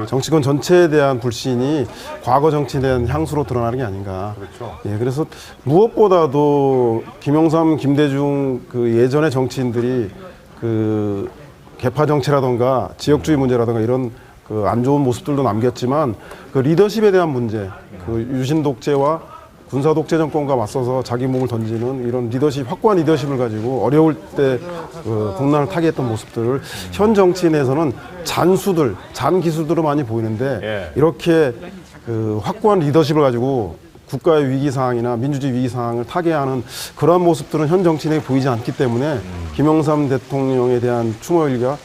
정치권 전체에 대한 불신이 과거 정치에 대한 향수로 드러나는 게 아닌가. 그렇죠. 예, 그래서 무엇보다도 김영삼, 김대중 그 예전의 정치인들이 그 개파 정치라던가 지역주의 문제라던가 이런 그 안 좋은 모습들도 남겼지만 그 리더십에 대한 문제, 그 유신 독재와 군사 독재 정권과 맞서서 자기 몸을 던지는 이런 리더십, 확고한 리더십을 가지고 어려울 때 국난을 타개했던 모습들을 현 정치인에서는 잔수들, 잔기수들로 많이 보이는데 이렇게 그 확고한 리더십을 가지고 국가의 위기 상황이나 민주주의 위기 상황을 타개하는 그러한 모습들은 현 정치인에게 보이지 않기 때문에 김영삼 대통령에 대한 추모 열기가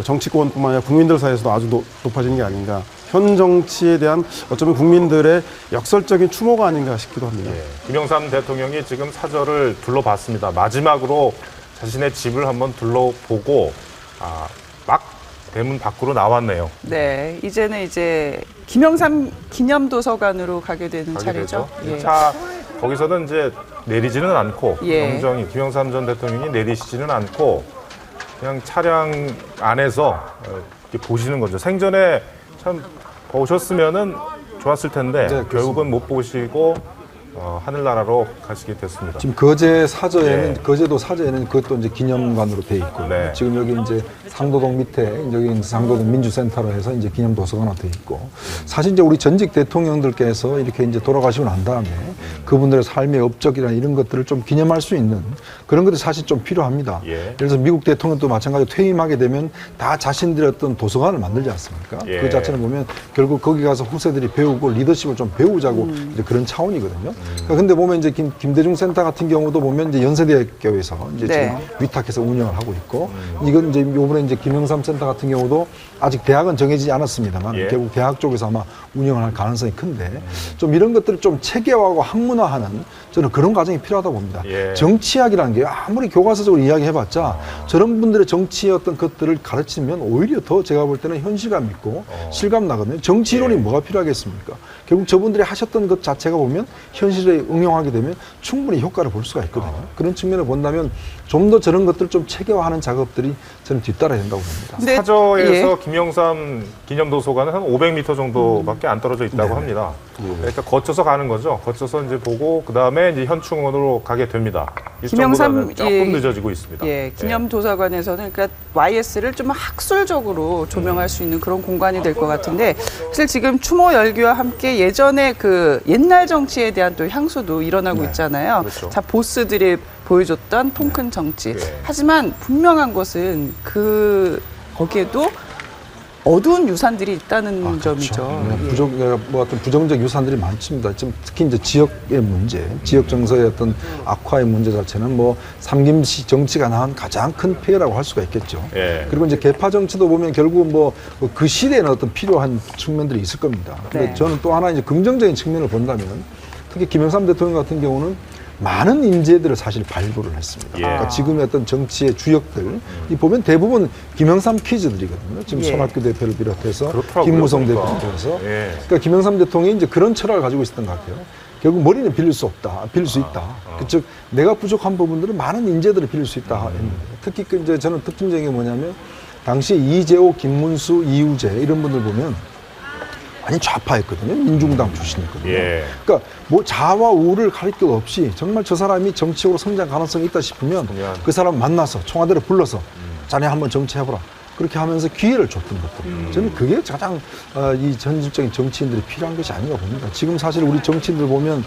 정치권뿐만 아니라 국민들 사이에서도 아주 높아지는 게 아닌가. 현 정치에 대한 어쩌면 국민들의 역설적인 추모가 아닌가 싶기도 합니다. 김영삼 대통령이 지금 사저를 둘러봤습니다. 마지막으로 자신의 집을 한번 둘러보고 막 대문 밖으로 나왔네요. 네, 이제는 이제 김영삼 기념도서관으로 가게 되는 차례죠. 자, 거기서는 이제 내리지는 않고 예. 영정이 김영삼 전 대통령이 내리시지는 않고 그냥 차량 안에서 이렇게 보시는 거죠. 생전에 참 보셨으면은 좋았을 텐데 결국은 못 보시고 하늘나라로 가시게 됐습니다. 지금 거제 사저에는 거제도 사저에는 그것도 이제 기념관으로 돼 있고 네. 지금 여기 이제 상도동 밑에 여기 상도동 민주센터로 해서 이제 기념 도서관화 돼 있고 사실 이제 우리 전직 대통령들께서 이렇게 이제 돌아가시고 난 다음에 그분들의 삶의 업적이나 이런 것들을 좀 기념할 수 있는 그런 것들이 사실 좀 필요합니다. 예를 들어서 미국 대통령도 마찬가지로 퇴임하게 되면 다 자신들의 어떤 도서관을 만들지 않습니까? 그 자체는 보면 결국 거기 가서 후세들이 배우고 리더십을 좀 배우자고 이제 그런 차원이거든요. 근데 보면 이제 김대중 센터 같은 경우도 보면 이제 연세대학교에서 이제 지금 위탁해서 운영을 하고 있고 이건 이제 요번에 이제 김영삼 센터 같은 경우도 아직 대학은 정해지지 않았습니다만 결국 대학 쪽에서 아마 운영을 할 가능성이 큰데 좀 이런 것들을 좀 체계화하고 학문화하는 저는 그런 과정이 필요하다고 봅니다. 정치학이라는 게 아무리 교과서적으로 이야기해봤자 저런 분들의 정치의 어떤 것들을 가르치면 오히려 더 제가 볼 때는 현실감 있고 실감 나거든요. 정치론이 뭐가 필요하겠습니까? 결국 저분들이 하셨던 것 자체가 보면 현실에 응용하게 되면 충분히 효과를 볼 수가 있거든요. 그런 측면을 본다면 좀 더 저런 것들을 좀 체계화하는 작업들이 저는 뒤따라야 된다고 봅니다. 네. 사저에서 김영삼 기념도서관은 한 500m 정도밖에 안 떨어져 있다고 합니다. 그러니까 거쳐서 가는 거죠. 거쳐서 이제 보고 그 다음에 이제 현충원으로 가게 됩니다. 일정보다는 조금 늦어지고 있습니다. 기념도서관에서는 그러니까 YS를 좀 학술적으로 조명할 수 있는 그런 공간이 될 것 같은데 사실 지금 추모 열기와 함께 예전에 그 옛날 정치에 대한 또 향수도 일어나고 있잖아요. 그렇죠. 자, 보스들이 보여줬던 통 큰 정치. 하지만 분명한 것은 거기에도 어두운 유산들이 있다는 점이죠. 뭐 어떤 부정적 유산들이 많습니다. 지금 특히 이제 지역의 문제, 지역 정서의 어떤 악화의 문제 자체는 뭐 삼김시 정치가 낳은 가장 큰 폐해라고 할 수가 있겠죠. 그리고 이제 개파 정치도 보면 결국 뭐 그 시대에는 어떤 필요한 측면들이 있을 겁니다. 근데 저는 또 하나 이제 긍정적인 측면을 본다면 특히 김영삼 대통령 같은 경우는 많은 인재들을 사실 발굴을 했습니다. 그러니까 지금의 어떤 정치의 주역들, 이 보면 대부분 김영삼 퀴즈들이거든요. 지금 손학규 대표를 비롯해서 김무성 대표를 비롯해서. 그러니까 김영삼 대통령이 이제 그런 철학을 가지고 있었던 것 같아요. 결국 머리는 빌릴 수 없다, 빌릴 수 있다. 즉 내가 부족한 부분들은 많은 인재들을 빌릴 수 있다. 특히 그 이제 저는 특징적인 게 뭐냐면 당시 이재호, 김문수, 이우재 이런 분들 보면 많이 좌파였거든요. 민중당 출신이거든요. 그러니까 뭐 좌와 우를 가릴 것 없이 정말 저 사람이 정치적으로 성장 가능성이 있다 싶으면 그 사람 만나서 청와대를 불러서 자네 한번 정치해보라. 그렇게 하면서 기회를 줬던 것들. 저는 그게 가장 이 전질적인 정치인들이 필요한 것이 아닌가 봅니다. 지금 사실 우리 정치인들 보면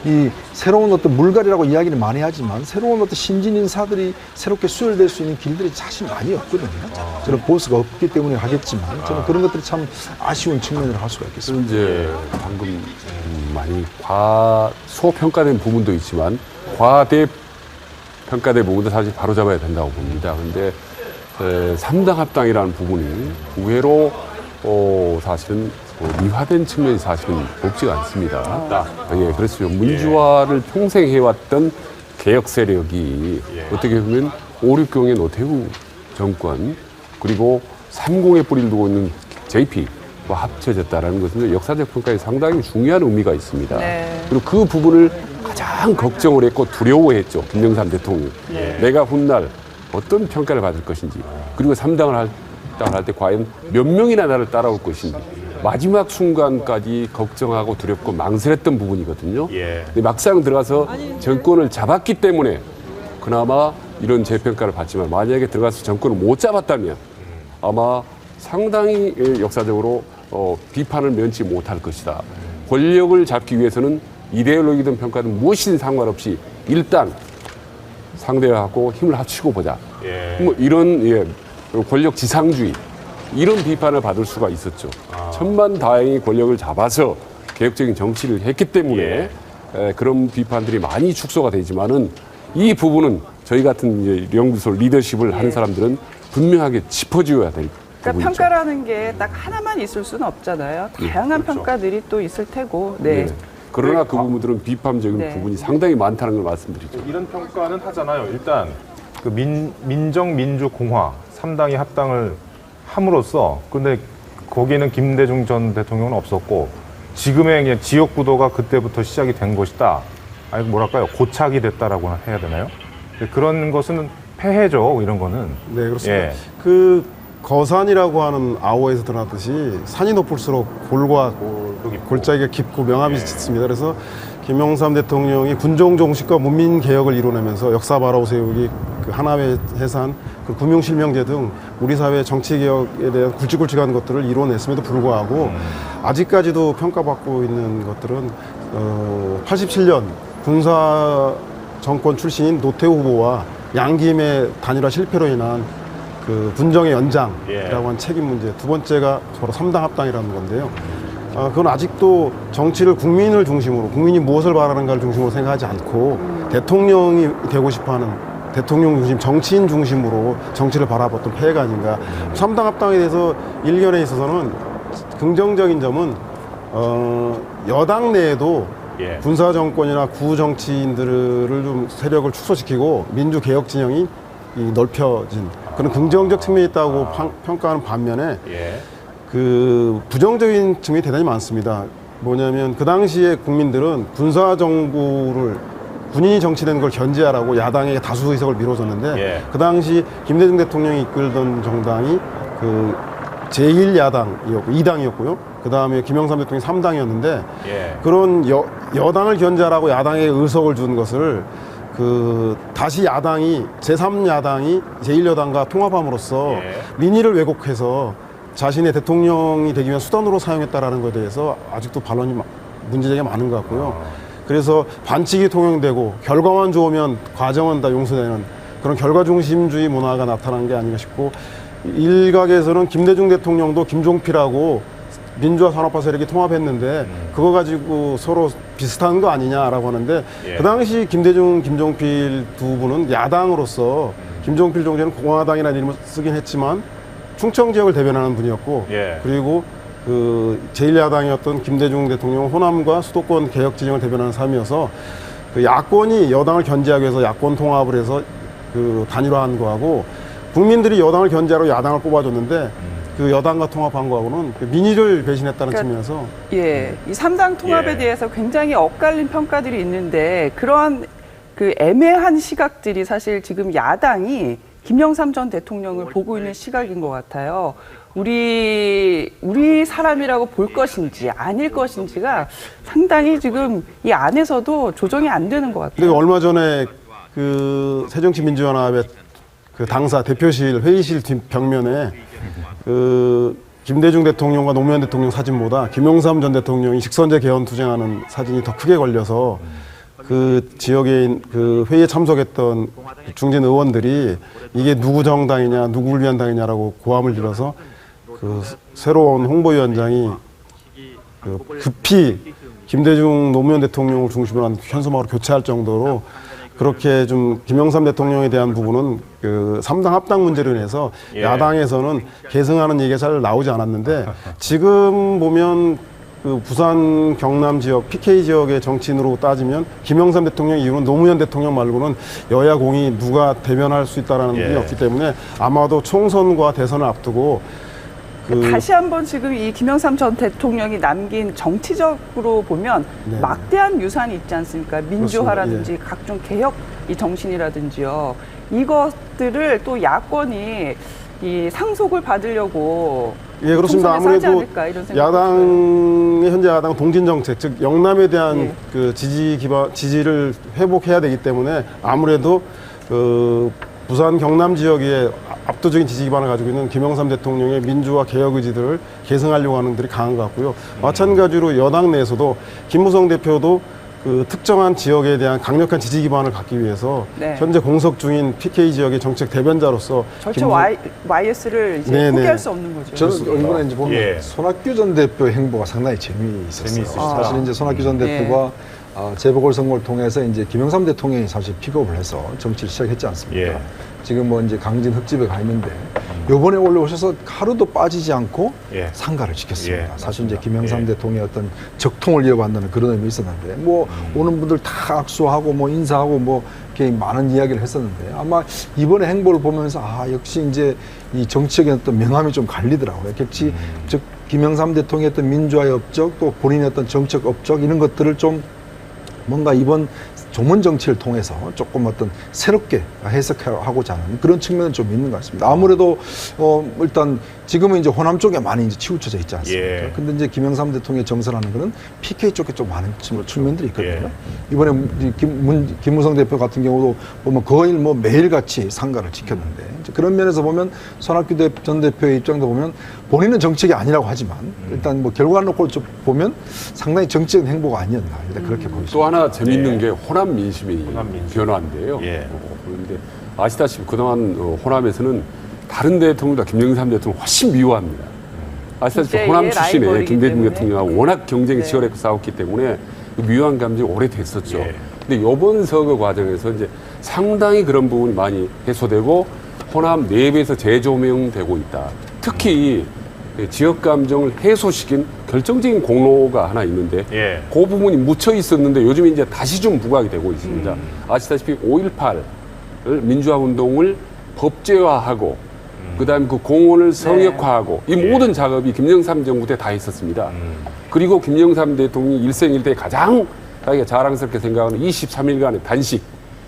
이 새로운 어떤 물갈이라고 이야기를 많이 하지만 새로운 어떤 신진 인사들이 새롭게 수혈될 수 있는 길들이 사실 많이 없거든요. 저는 보수가 없기 때문에 하겠지만 저는 그런 것들이 참 아쉬운 측면을 할 수가 있겠습니다. 이제 방금 많이 소평가된 부분도 있지만 과대평가된 부분도 사실 바로잡아야 된다고 봅니다. 근데 3당 합당이라는 부분이 의외로 사실은 미화된 측면이 사실은 없지가 않습니다. 예, 그렇죠. 민주화를 평생 해왔던 개혁 세력이 어떻게 보면 5, 6경의 노태우 정권 그리고 30의 뿌리를 두고 있는 JP와 합쳐졌다는 것은 역사적 평가에 상당히 중요한 의미가 있습니다. 그리고 그 부분을 가장 걱정을 했고 두려워했죠. 김영삼 대통령. 내가 훗날 어떤 평가를 받을 것인지 그리고 3당을 할 때 과연 몇 명이나 나를 따라올 것인지 마지막 순간까지 걱정하고 두렵고 망설였던 부분이거든요. 근데 막상 들어가서 정권을 잡았기 때문에 그나마 이런 재평가를 받지만 만약에 들어가서 정권을 못 잡았다면 아마 상당히 역사적으로 비판을 면치 못할 것이다. 권력을 잡기 위해서는 이데올로기든 평가든 무엇이든 상관없이 일단 상대하고 힘을 합치고 보자. 뭐 이런 권력 지상주의 이런 비판을 받을 수가 있었죠. 천만다행히 권력을 잡아서 개혁적인 정치를 했기 때문에 그런 비판들이 많이 축소가 되지만은 이 부분은 저희 같은 이제 연구소 리더십을 하는 사람들은 분명하게 짚어줘야 될 그러니까 부분이죠. 평가라는 게 딱 하나만 있을 수는 없잖아요. 다양한 평가들이 또 있을 테고. 그러나 그 부분들은 비판적인 부분이 상당히 많다는 걸 말씀드리죠. 이런 평가는 하잖아요. 일단 그 민정 민주 공화 3당이 합당을 함으로써 근데 거기에는 김대중 전 대통령은 없었고 지금의 그냥 지역 구도가 그때부터 시작이 된 것이다. 아니 뭐랄까요? 고착이 됐다라고 해야 되나요? 그런 것은 폐해죠. 이런 거는. 네, 그렇습니다. 그 거산이라고 하는 아오에서 드러났듯이 산이 높을수록 골짜기가 깊고 명암이 짙습니다. 그래서 김영삼 대통령이 군종 종식과 문민 개혁을 이뤄내면서 역사 바로 세우기, 그 하나회 해산, 그 금융실명제 등 우리 사회 정치 개혁에 대한 굵직굵직한 것들을 이뤄냈음에도 불구하고 아직까지도 평가받고 있는 것들은 87년 군사 정권 출신인 노태우 후보와 양김의 단일화 실패로 인한 그 군정의 연장이라고 한 책임 문제, 두 번째가 바로 3당 합당이라는 건데요. 그건 아직도 정치를 국민을 중심으로, 국민이 무엇을 바라는가를 중심으로 생각하지 않고 대통령이 되고 싶어하는 대통령 중심, 정치인 중심으로 정치를 바라봤던 폐해가 아닌가. 3당 합당에 대해서 일견에 있어서는 긍정적인 점은 여당 내에도 군사 정권이나 구 정치인들을 좀 세력을 축소시키고 민주 개혁 진영이 넓혀진 그런 긍정적 측면이 있다고 평가하는 반면에 그 부정적인 측면이 대단히 많습니다. 뭐냐면 그 당시에 국민들은 군사 정부를 군인이 정치되는 걸 견제하라고 야당에게 다수 의석을 밀어줬는데 그 당시 김대중 대통령이 이끌던 정당이 그 제1야당이었고 2당이었고요. 그 다음에 김영삼 대통령이 3당이었는데 그런 여당을 견제하라고 야당에 의석을 준 것을 그 다시 야당이 제3야당이 제1여당과 통합함으로써 민의를 왜곡해서 자신의 대통령이 되기 위한 수단으로 사용했다라는 것에 대해서 아직도 반론이 문제제기가 많은 것 같고요. 그래서 반칙이 통용되고 결과만 좋으면 과정은 다 용서되는 그런 결과 중심주의 문화가 나타난 게 아닌가 싶고 일각에서는 김대중 대통령도 김종필하고 민주화 산업화 세력이 통합했는데 그거 가지고 서로 비슷한 거 아니냐라고 하는데 그 당시 김대중, 김종필 두 분은 야당으로서 김종필 총재는 공화당이라는 이름을 쓰긴 했지만 충청 지역을 대변하는 분이었고 그리고 그 제1야당이었던 김대중 대통령은 호남과 수도권 개혁 진영을 대변하는 사람이어서 그 야권이 여당을 견제하기 위해서 야권 통합을 해서 그 단일화한 거하고 국민들이 여당을 견제하러 야당을 뽑아줬는데 그 여당과 통합한 거하고는 그 민의를 배신했다는 그러니까 측면에서 예, 이 3당 통합에 예. 대해서 굉장히 엇갈린 평가들이 있는데 그런 그 애매한 시각들이 사실 지금 야당이 김영삼 전 대통령을 보고 있는 시각인 것 같아요. 우리 사람이라고 볼 것인지 아닐 것인지가 상당히 지금 이 안에서도 조정이 안 되는 것 근데 같아요. 얼마 전에 그 새정치민주연합의 그 당사 대표실 회의실 뒷벽면에 그 김대중 대통령과 노무현 대통령 사진보다 김영삼 전 대통령이 직선제 개헌 투쟁하는 사진이 더 크게 걸려서 그 지역에 그 회의에 참석했던 중진 의원들이 이게 누구 정당이냐 누구를 위한 당이냐라고 고함을 질러서 그 새로운 홍보위원장이 그 급히 김대중 노무현 대통령을 중심으로 한 현수막으로 교체할 정도로 그렇게 좀 김영삼 대통령에 대한 부분은 그 3당 합당 문제로 인해서 예. 야당에서는 계승하는 얘기가 잘 나오지 않았는데 지금 보면 그 부산 경남 지역 PK 지역의 정치인으로 따지면 김영삼 대통령 이후는 노무현 대통령 말고는 여야 공이 누가 대변할 수 있다라는 예. 분이 없기 때문에 아마도 총선과 대선을 앞두고 다시 한번 지금 이 김영삼 전 대통령이 남긴 정치적으로 보면 네. 막대한 유산이 있지 않습니까? 민주화라든지 각종 개혁 이 정신이라든지요. 이것들을 또 야권이 이 상속을 받으려고 예, 그렇습니다. 총선에 싸지 아무래도 않을까 이런 생각이 들어요. 야당의 현재 야당 동진 정책, 즉 영남에 대한 예. 그 지지를 회복해야 되기 때문에 아무래도 그 부산 경남 지역에 압도적인 지지 기반을 가지고 있는 김영삼 대통령의 민주화 개혁 의지들을 계승하려고 하는 들이 강한 것 같고요. 마찬가지로 여당 내에서도 김무성 대표도 그 특정한 지역에 대한 강력한 지지 기반을 갖기 위해서 네. 현재 공석 중인 PK 지역의 정책 대변자로서 절대 YS를 이제 네네. 포기할 수 없는 거죠. 저는 이번에 이제 보면 예. 손학규 전 대표 행보가 상당히 재미있었어요. 재미있으시다. 사실 이제 손학규 전 네. 대표가 재보궐선거를 통해서 이제 김영삼 대통령이 사실 픽업을 해서 정치를 시작했지 않습니까? 예. 지금 뭐 이제 강진 흑집에 가 있는데 요번에 올라오셔서 하루도 빠지지 않고 예. 상가를 지켰습니다. 예, 사실 이제 맞습니다. 김영삼 예. 대통령의 어떤 적통을 이어받는 그런 의미 있었는데 뭐 오는 분들 다 악수하고 뭐 인사하고 뭐 이렇게 많은 이야기를 했었는데 아마 이번에 행보를 보면서 역시 이제 이 정치적인 어떤 명암이 좀 갈리더라고요. 역시 즉 김영삼 대통령의 어떤 민주화의 업적 또 본인의 어떤 정책 업적 이런 것들을 좀 뭔가 이번 조문 정치를 통해서 조금 어떤 새롭게 해석하고자 하는 그런 측면은 좀 있는 것 같습니다. 아무래도 일단 지금은 이제 호남 쪽에 많이 이제 치우쳐져 있지 않습니까? 예. 근데 이제 김영삼 대통령이 정선하는 거는 PK 쪽에 좀 많은 측면들이 있거든요. 예. 이번에 김무성 대표 같은 경우도 보면 거의 뭐 매일같이 상가를 지켰는데 이제 그런 면에서 보면 손학규 전 대표의 입장도 보면 본인은 정책이 아니라고 하지만 일단 뭐 결과 놓고 좀 보면 상당히 정치적인 행보가 아니었나 일단 그렇게 보입니다. 또 하나 재밌는 예. 게 호남 민심이 변화인데요. 예. 그런데 아시다시피 그동안 호남에서는 다른 대통령보다 김영삼 대통령 훨씬 미워합니다. 아시다시피 이제 호남 예, 출신의 라이벌이기 김대중 때문에. 대통령하고 워낙 경쟁이 네. 치열했고 싸웠기 때문에 그 미워한 감정이 오래됐었죠. 예. 근데 이번 선거 과정에서 이제 상당히 그런 부분이 많이 해소되고 호남 내부에서 재조명되고 있다. 특히 지역 감정을 해소시킨 결정적인 공로가 하나 있는데 예. 그 부분이 묻혀 있었는데 요즘 이제 다시 좀 부각이 되고 있습니다. 아시다시피 5.18을 민주화 운동을 법제화하고 그다음에 그 공헌을 성역화하고 이 모든 작업이 김영삼 정부 때 다 있었습니다. 그리고 김영삼 대통령이 일생일대 가장 자기가 자랑스럽게 생각하는 23일간의 단식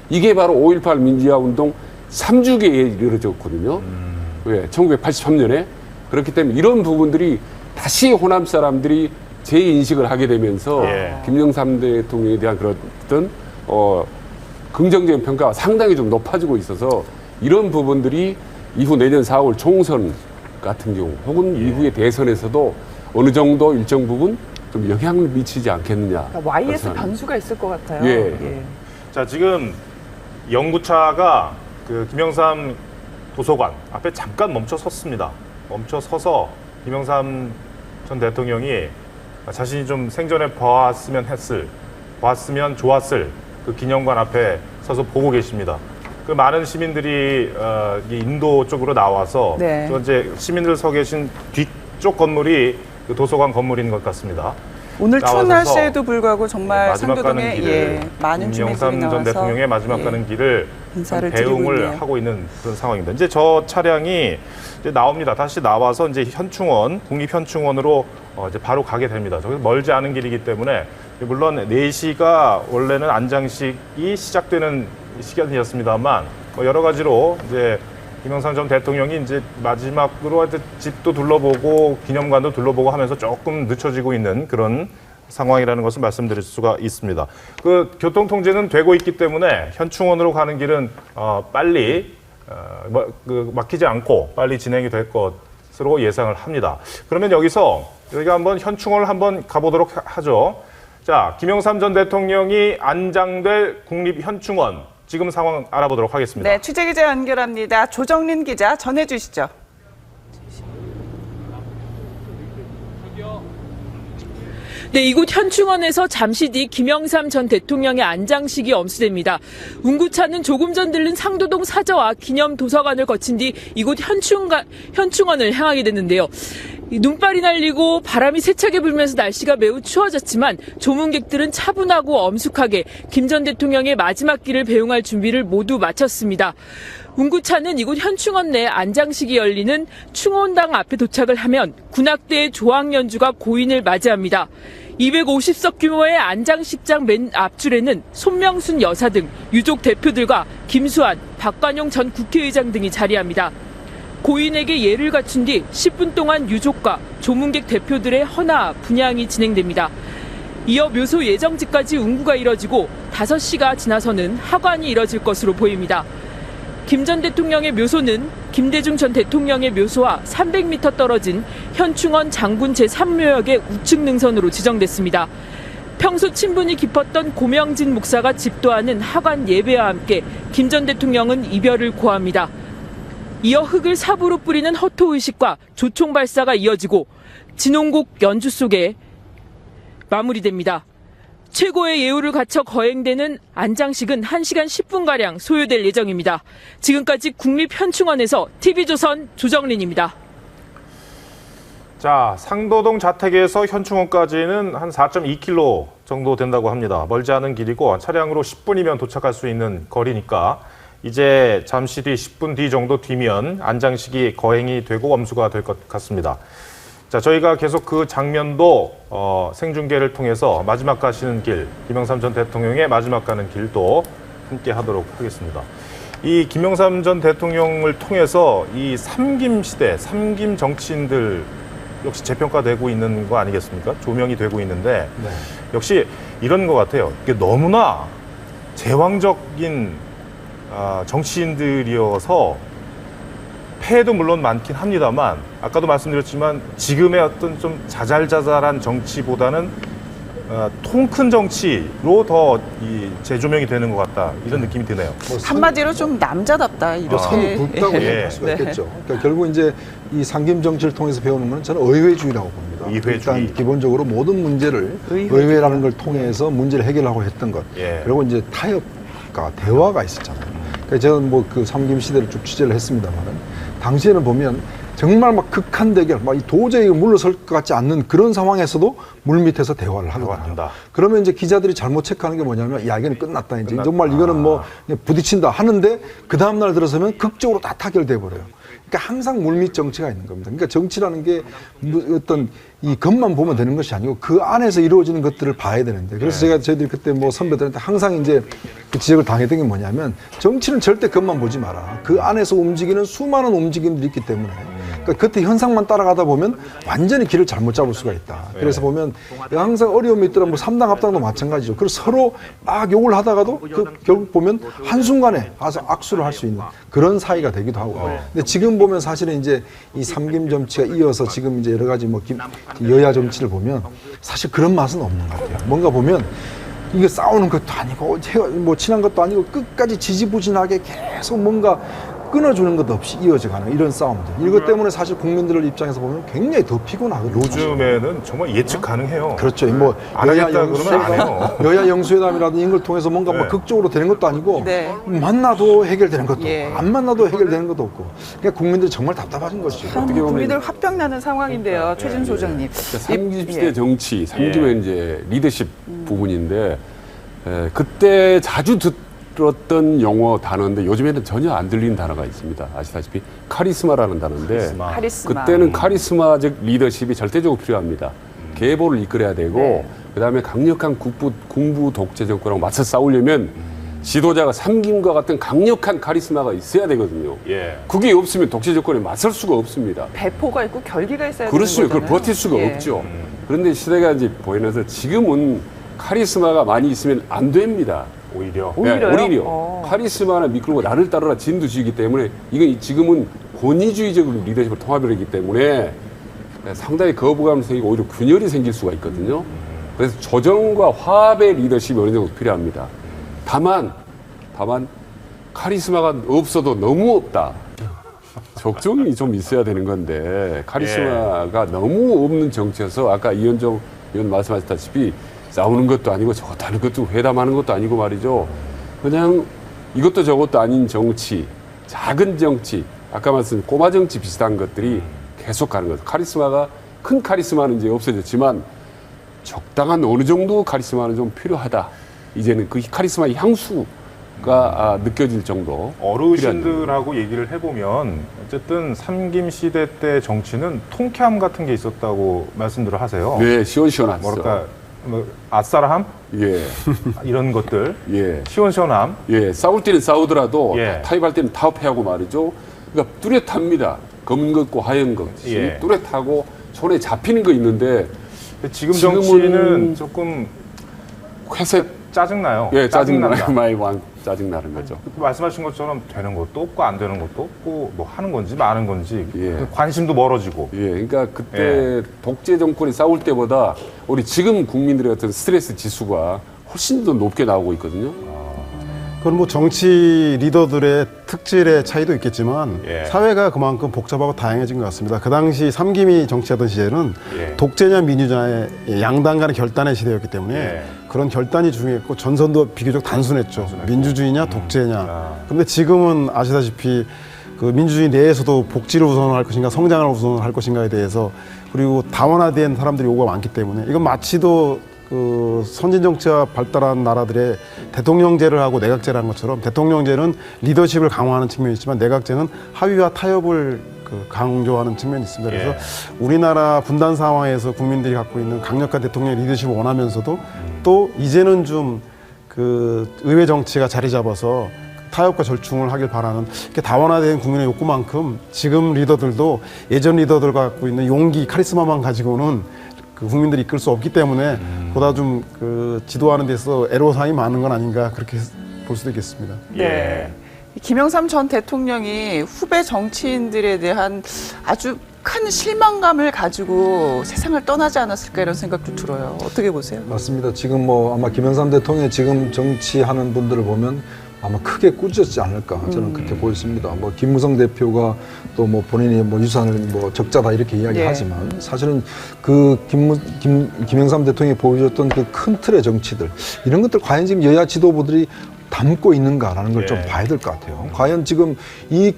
이게 바로 5.18 민주화 운동 3주기에 이르러졌거든요. 왜? 1983년에 그렇기 때문에 이런 부분들이 다시 호남 사람들이 재인식을 하게 되면서 예. 김영삼 대통령에 대한 그런 어떤 긍정적인 평가가 상당히 좀 높아지고 있어서 이런 부분들이 이후 내년 4월 총선 같은 경우 혹은 이후의 대선에서도 어느 정도 일정 부분 좀 영향을 미치지 않겠느냐. YS 그렇습니다. 변수가 있을 것 같아요. 예. 자, 지금 영구차가 그 김영삼 도서관 앞에 잠깐 멈춰 섰습니다. 멈춰 서서 김영삼 전 대통령이 자신이 좀 생전에 보았으면 좋았을 그 기념관 앞에 서서 보고 계십니다. 그 많은 시민들이 이 인도 쪽으로 나와서 네. 저 이제 시민들 서 계신 뒤쪽 건물이 그 도서관 건물인 것 같습니다. 오늘 추운 나와서서 날씨에도 불구하고 정말 마지막 가는 상도동에 길을 많은 주민들이 김영삼 전 나와서 대통령의 마지막 가는 길을 인사를 드리고 배웅을 있네요. 하고 있는 그런 상황입니다. 이제 저 차량이 이제 나옵니다. 다시 나와서 이제 현충원, 국립현충원으로 이제 바로 가게 됩니다. 저기 멀지 않은 길이기 때문에 물론 4시가 원래는 안장식이 시작되는 시간이었습니다만 여러 가지로 이제 김영삼 전 대통령이 이제 마지막으로 집도 둘러보고 기념관도 둘러보고 하면서 조금 늦춰지고 있는 그런 상황이라는 것을 말씀드릴 수가 있습니다. 그 교통 통제는 되고 있기 때문에 현충원으로 가는 길은 빨리 막히지 않고 빨리 진행이 될 것으로 예상을 합니다. 그러면 여기서 저희가 한번 현충원을 한번 가보도록 하죠. 자, 김영삼 전 대통령이 안장될 국립현충원 지금 상황 알아보도록 하겠습니다. 네, 취재기자 연결합니다. 조정린 기자 전해주시죠. 네, 이곳 현충원에서 잠시 뒤 김영삼 전 대통령의 안장식이 엄수됩니다. 운구차는 조금 전 들른 상도동 사저와 기념도서관을 거친 뒤 이곳 현충원을 향하게 됐는데요. 눈발이 날리고 바람이 세차게 불면서 날씨가 매우 추워졌지만 조문객들은 차분하고 엄숙하게 김 전 대통령의 마지막 길을 배웅할 준비를 모두 마쳤습니다. 운구차는 이곳 현충원 내 안장식이 열리는 충원당 앞에 도착을 하면 군악대의 조항 연주가 고인을 맞이합니다. 250석 규모의 안장식장 맨 앞줄에는 손명순 여사 등 유족 대표들과 김수환, 박관용 전 국회의장 등이 자리합니다. 고인에게 예를 갖춘 뒤 10분 동안 유족과 조문객 대표들의 헌화, 분향이 진행됩니다. 이어 묘소 예정지까지 운구가 이뤄지고 5시가 지나서는 하관이 이뤄질 것으로 보입니다. 김 전 대통령의 묘소는 김대중 전 대통령의 묘소와 300m 떨어진 현충원 장군 제3묘역의 우측 능선으로 지정됐습니다. 평소 친분이 깊었던 고명진 목사가 집도하는 하관 예배와 함께 김 전 대통령은 이별을 고합니다. 이어 흙을 삽으로 뿌리는 허토의식과 조총 발사가 이어지고 진홍곡 연주 속에 마무리됩니다. 최고의 예우를 갖춰 거행되는 안장식은 1시간 10분가량 소요될 예정입니다. 지금까지 국립현충원에서 TV조선 조정린입니다. 자, 상도동 자택에서 현충원까지는 한 4.2km 정도 된다고 합니다. 멀지 않은 길이고 차량으로 10분이면 도착할 수 있는 거리니까 이제 잠시 뒤 10분 뒤 정도 뒤면 안장식이 거행이 되고 엄수가 될 것 같습니다. 자, 저희가 계속 그 장면도 생중계를 통해서 마지막 가시는 길, 김영삼 전 대통령의 마지막 가는 길도 함께 하도록 하겠습니다. 이 김영삼 전 대통령을 통해서 이 삼김 시대, 삼김 정치인들 역시 재평가되고 있는 거 아니겠습니까? 조명이 되고 있는데 역시 이런 것 같아요. 이게 너무나 제왕적인 정치인들이어서 폐해도 물론 많긴 합니다만 아까도 말씀드렸지만 지금의 어떤 좀 자잘자잘한 정치보다는 통 큰 정치로 더 재조명이 되는 것 같다 이런 느낌이 드네요. 한마디로 좀 남자답다 이렇게. 선이 굵다고 예. 할 수가 있겠죠. 그러니까 결국 이제 이 상김 정치를 통해서 배우는 것은 저는 의회주의라고 봅니다. 의회주의. 일단 기본적으로 모든 문제를 의회라는 걸 통해서 문제를 해결하고 했던 것. 예. 그리고 이제 타협과 대화가 있었잖아요. 그러니까 저는 뭐 그 삼김 시대를 쭉 취재를 했습니다만은 당시에는 보면 정말 막 극한 대결, 막 도저히 물러설 것 같지 않는 그런 상황에서도 물밑에서 대화를 하거든요. 그러면 이제 기자들이 잘못 체크하는 게 뭐냐면, 야, 이거는 끝났다. 이제 정말 이거는 뭐 부딪힌다 하는데 그 다음날 들어서면 극적으로 다 타결돼 버려요. 그러니까 항상 물밑 정치가 있는 겁니다. 그러니까 정치라는 게 어떤 이 겉만 보면 되는 것이 아니고 그 안에서 이루어지는 것들을 봐야 되는데, 그래서 저희들이 그때 뭐 선배들한테 항상 이제 그 지적을 당했던 게 뭐냐면, 정치는 절대 겉만 보지 마라. 그 안에서 움직이는 수많은 움직임들이 있기 때문에 그러니까 겉에 현상만 따라가다 보면 완전히 길을 잘못 잡을 수가 있다. 그래서 보면 항상 어려움이 있더라. 뭐 3당 합당도 마찬가지죠. 그래서 서로 막 욕을 하다가도 결국 보면 한순간에 가서 악수를 할 수 있는 그런 사이가 되기도 하고. 근데 지금 보면 사실은 이제 이 삼김 정치가 이어서 지금 이제 여러 가지 뭐 여야 정치를 보면 사실 그런 맛은 없는 것 같아요. 뭔가 보면 이게 싸우는 것도 아니고 뭐 친한 것도 아니고 끝까지 지지부진하게 계속 뭔가 끊어주는 것 없이 이어져가는 이런 싸움들. 이것 때문에 사실 국민들 입장에서 보면 굉장히 더 피곤하거든요. 요즘에는 정말 예측 가능해요. 그렇죠. 뭐 안 하겠다 그러면 안 해요. 여야 영수회담이라든 이런 걸 통해서 뭔가 뭐 네. 극적으로 되는 것도 아니고 네. 만나도 해결되는 것도 예. 없고 안 만나도 해결되는 것도 없고 그러니까 국민들이 정말 답답하신 것이죠. 어떻게 보면 국민들 화병 나는 상황인데요. 최진 소장님. 30시대 예. 정치, 3기면 이제 리더십 부분인데 그때 자주 들었던 용어 단어인데 요즘에는 전혀 안 들리는 단어가 있습니다. 아시다시피 카리스마라는 단어인데 카리스마. 그때는 카리스마적 리더십이 절대적으로 필요합니다. 계보를 이끌어야 되고 네. 그다음에 강력한 군부 독재 정권하고 맞서 싸우려면 지도자가 삼김과 같은 강력한 카리스마가 있어야 되거든요. 예. 그게 없으면 독재 정권에 맞설 수가 없습니다. 배포가 있고 결기가 있어야 그렇죠. 되는 그걸 거잖아요. 버틸 수가 예. 없죠. 그런데 시대가 이제 보이면서 지금은 카리스마가 많이 있으면 안 됩니다. 오히려. 오히려요? 오히려 카리스마나 미끌고 나를 따르라 진두지이기 때문에 이건 지금은 권위주의적으로 리더십을 통합이기 때문에 상당히 거부감이 생기고 오히려 균열이 생길 수가 있거든요. 그래서 조정과 화합의 리더십이 어느 정도 필요합니다. 다만 카리스마가 없어도 너무 없다. 적정이 좀 있어야 되는 건데 카리스마가 너무 없는 정치여서 아까 이현정 의원 말씀하셨다시피 싸우는 것도 아니고 저것도 하는 것도 회담하는 것도 아니고 말이죠. 그냥 이것도 저것도 아닌 정치, 작은 정치, 아까 말씀드린 꼬마 정치 비슷한 것들이 계속 가는 거죠. 카리스마가 큰 카리스마는 이제 없어졌지만 적당한 어느 정도 카리스마는 좀 필요하다. 이제는 그 카리스마의 향수가 느껴질 정도. 어르신들하고 얘기를 해보면 어쨌든 삼김 시대 때 정치는 통쾌함 같은 게 있었다고 말씀들을 하세요. 네, 시원시원하죠. 뭐랄까 뭐 아싸라함 예, 이런 것들 예, 시원시원함. 예. 싸울 때는 싸우더라도 예. 타협할 때는 타협해하고 말이죠. 그러니까 뚜렷합니다. 검은 것과 하얀 것이 예. 뚜렷하고 손에 잡히는 거 있는데 근데 지금 지금은 정치는 조금 회색, 짜증나요. 예, 짜증난다. 짜증나는 거죠. 말씀하신 것처럼 되는 것도 없고 안 되는 것도 없고 뭐 하는 건지 마는 건지 예. 관심도 멀어지고. 예, 그러니까 그때 독재 정권이 싸울 때보다 우리 지금 국민들의 어떤 스트레스 지수가 훨씬 더 높게 나오고 있거든요. 그건 뭐 정치 리더들의 특질의 차이도 있겠지만 예. 사회가 그만큼 복잡하고 다양해진 것 같습니다. 그 당시 삼김이 정치하던 시대는 예. 독재냐 민주자의 양당 간의 결단의 시대였기 때문에 예. 그런 결단이 중요했고 전선도 비교적 단순했죠. 민주주의냐 독재냐. 그런데 지금은 아시다시피 그 민주주의 내에서도 복지를 우선할 것인가 성장을 우선할 것인가에 대해서 그리고 다원화된 사람들이 요구가 많기 때문에 이건 마치도 그 선진 정치가 발달한 나라들의 대통령제를 하고 내각제를 한 것처럼 대통령제는 리더십을 강화하는 측면이 있지만 내각제는 합의와 타협을 그 강조하는 측면이 있습니다. 그래서 우리나라 분단 상황에서 국민들이 갖고 있는 강력한 대통령 리더십을 원하면서도 또 이제는 좀 그 의회 정치가 자리 잡아서 타협과 절충을 하길 바라는 이렇게 다원화된 국민의 욕구만큼 지금 리더들도 예전 리더들과 갖고 있는 용기, 카리스마만 가지고는 그 국민들이 이끌 수 없기 때문에 보다 좀 그 지도하는 데서 애로사항이 많은 건 아닌가 그렇게 볼 수도 있겠습니다. 네. 김영삼 전 대통령이 후배 정치인들에 대한 아주 큰 실망감을 가지고 세상을 떠나지 않았을까 이런 생각도 들어요. 어떻게 보세요? 맞습니다. 지금 뭐 아마 김영삼 대통령이 지금 정치하는 분들을 보면 아마 크게 꾸짖었지 않을까 저는 그렇게 보였습니다. 뭐 김무성 대표가 또 뭐 본인이 뭐 유산을 뭐 적자다 이렇게 이야기하지만 사실은 그 김영삼 대통령이 보여줬던 그 큰 틀의 정치들 이런 것들 과연 지금 여야 지도부들이 담고 있는가라는 걸 좀 봐야 될 것 같아요. 과연 지금 이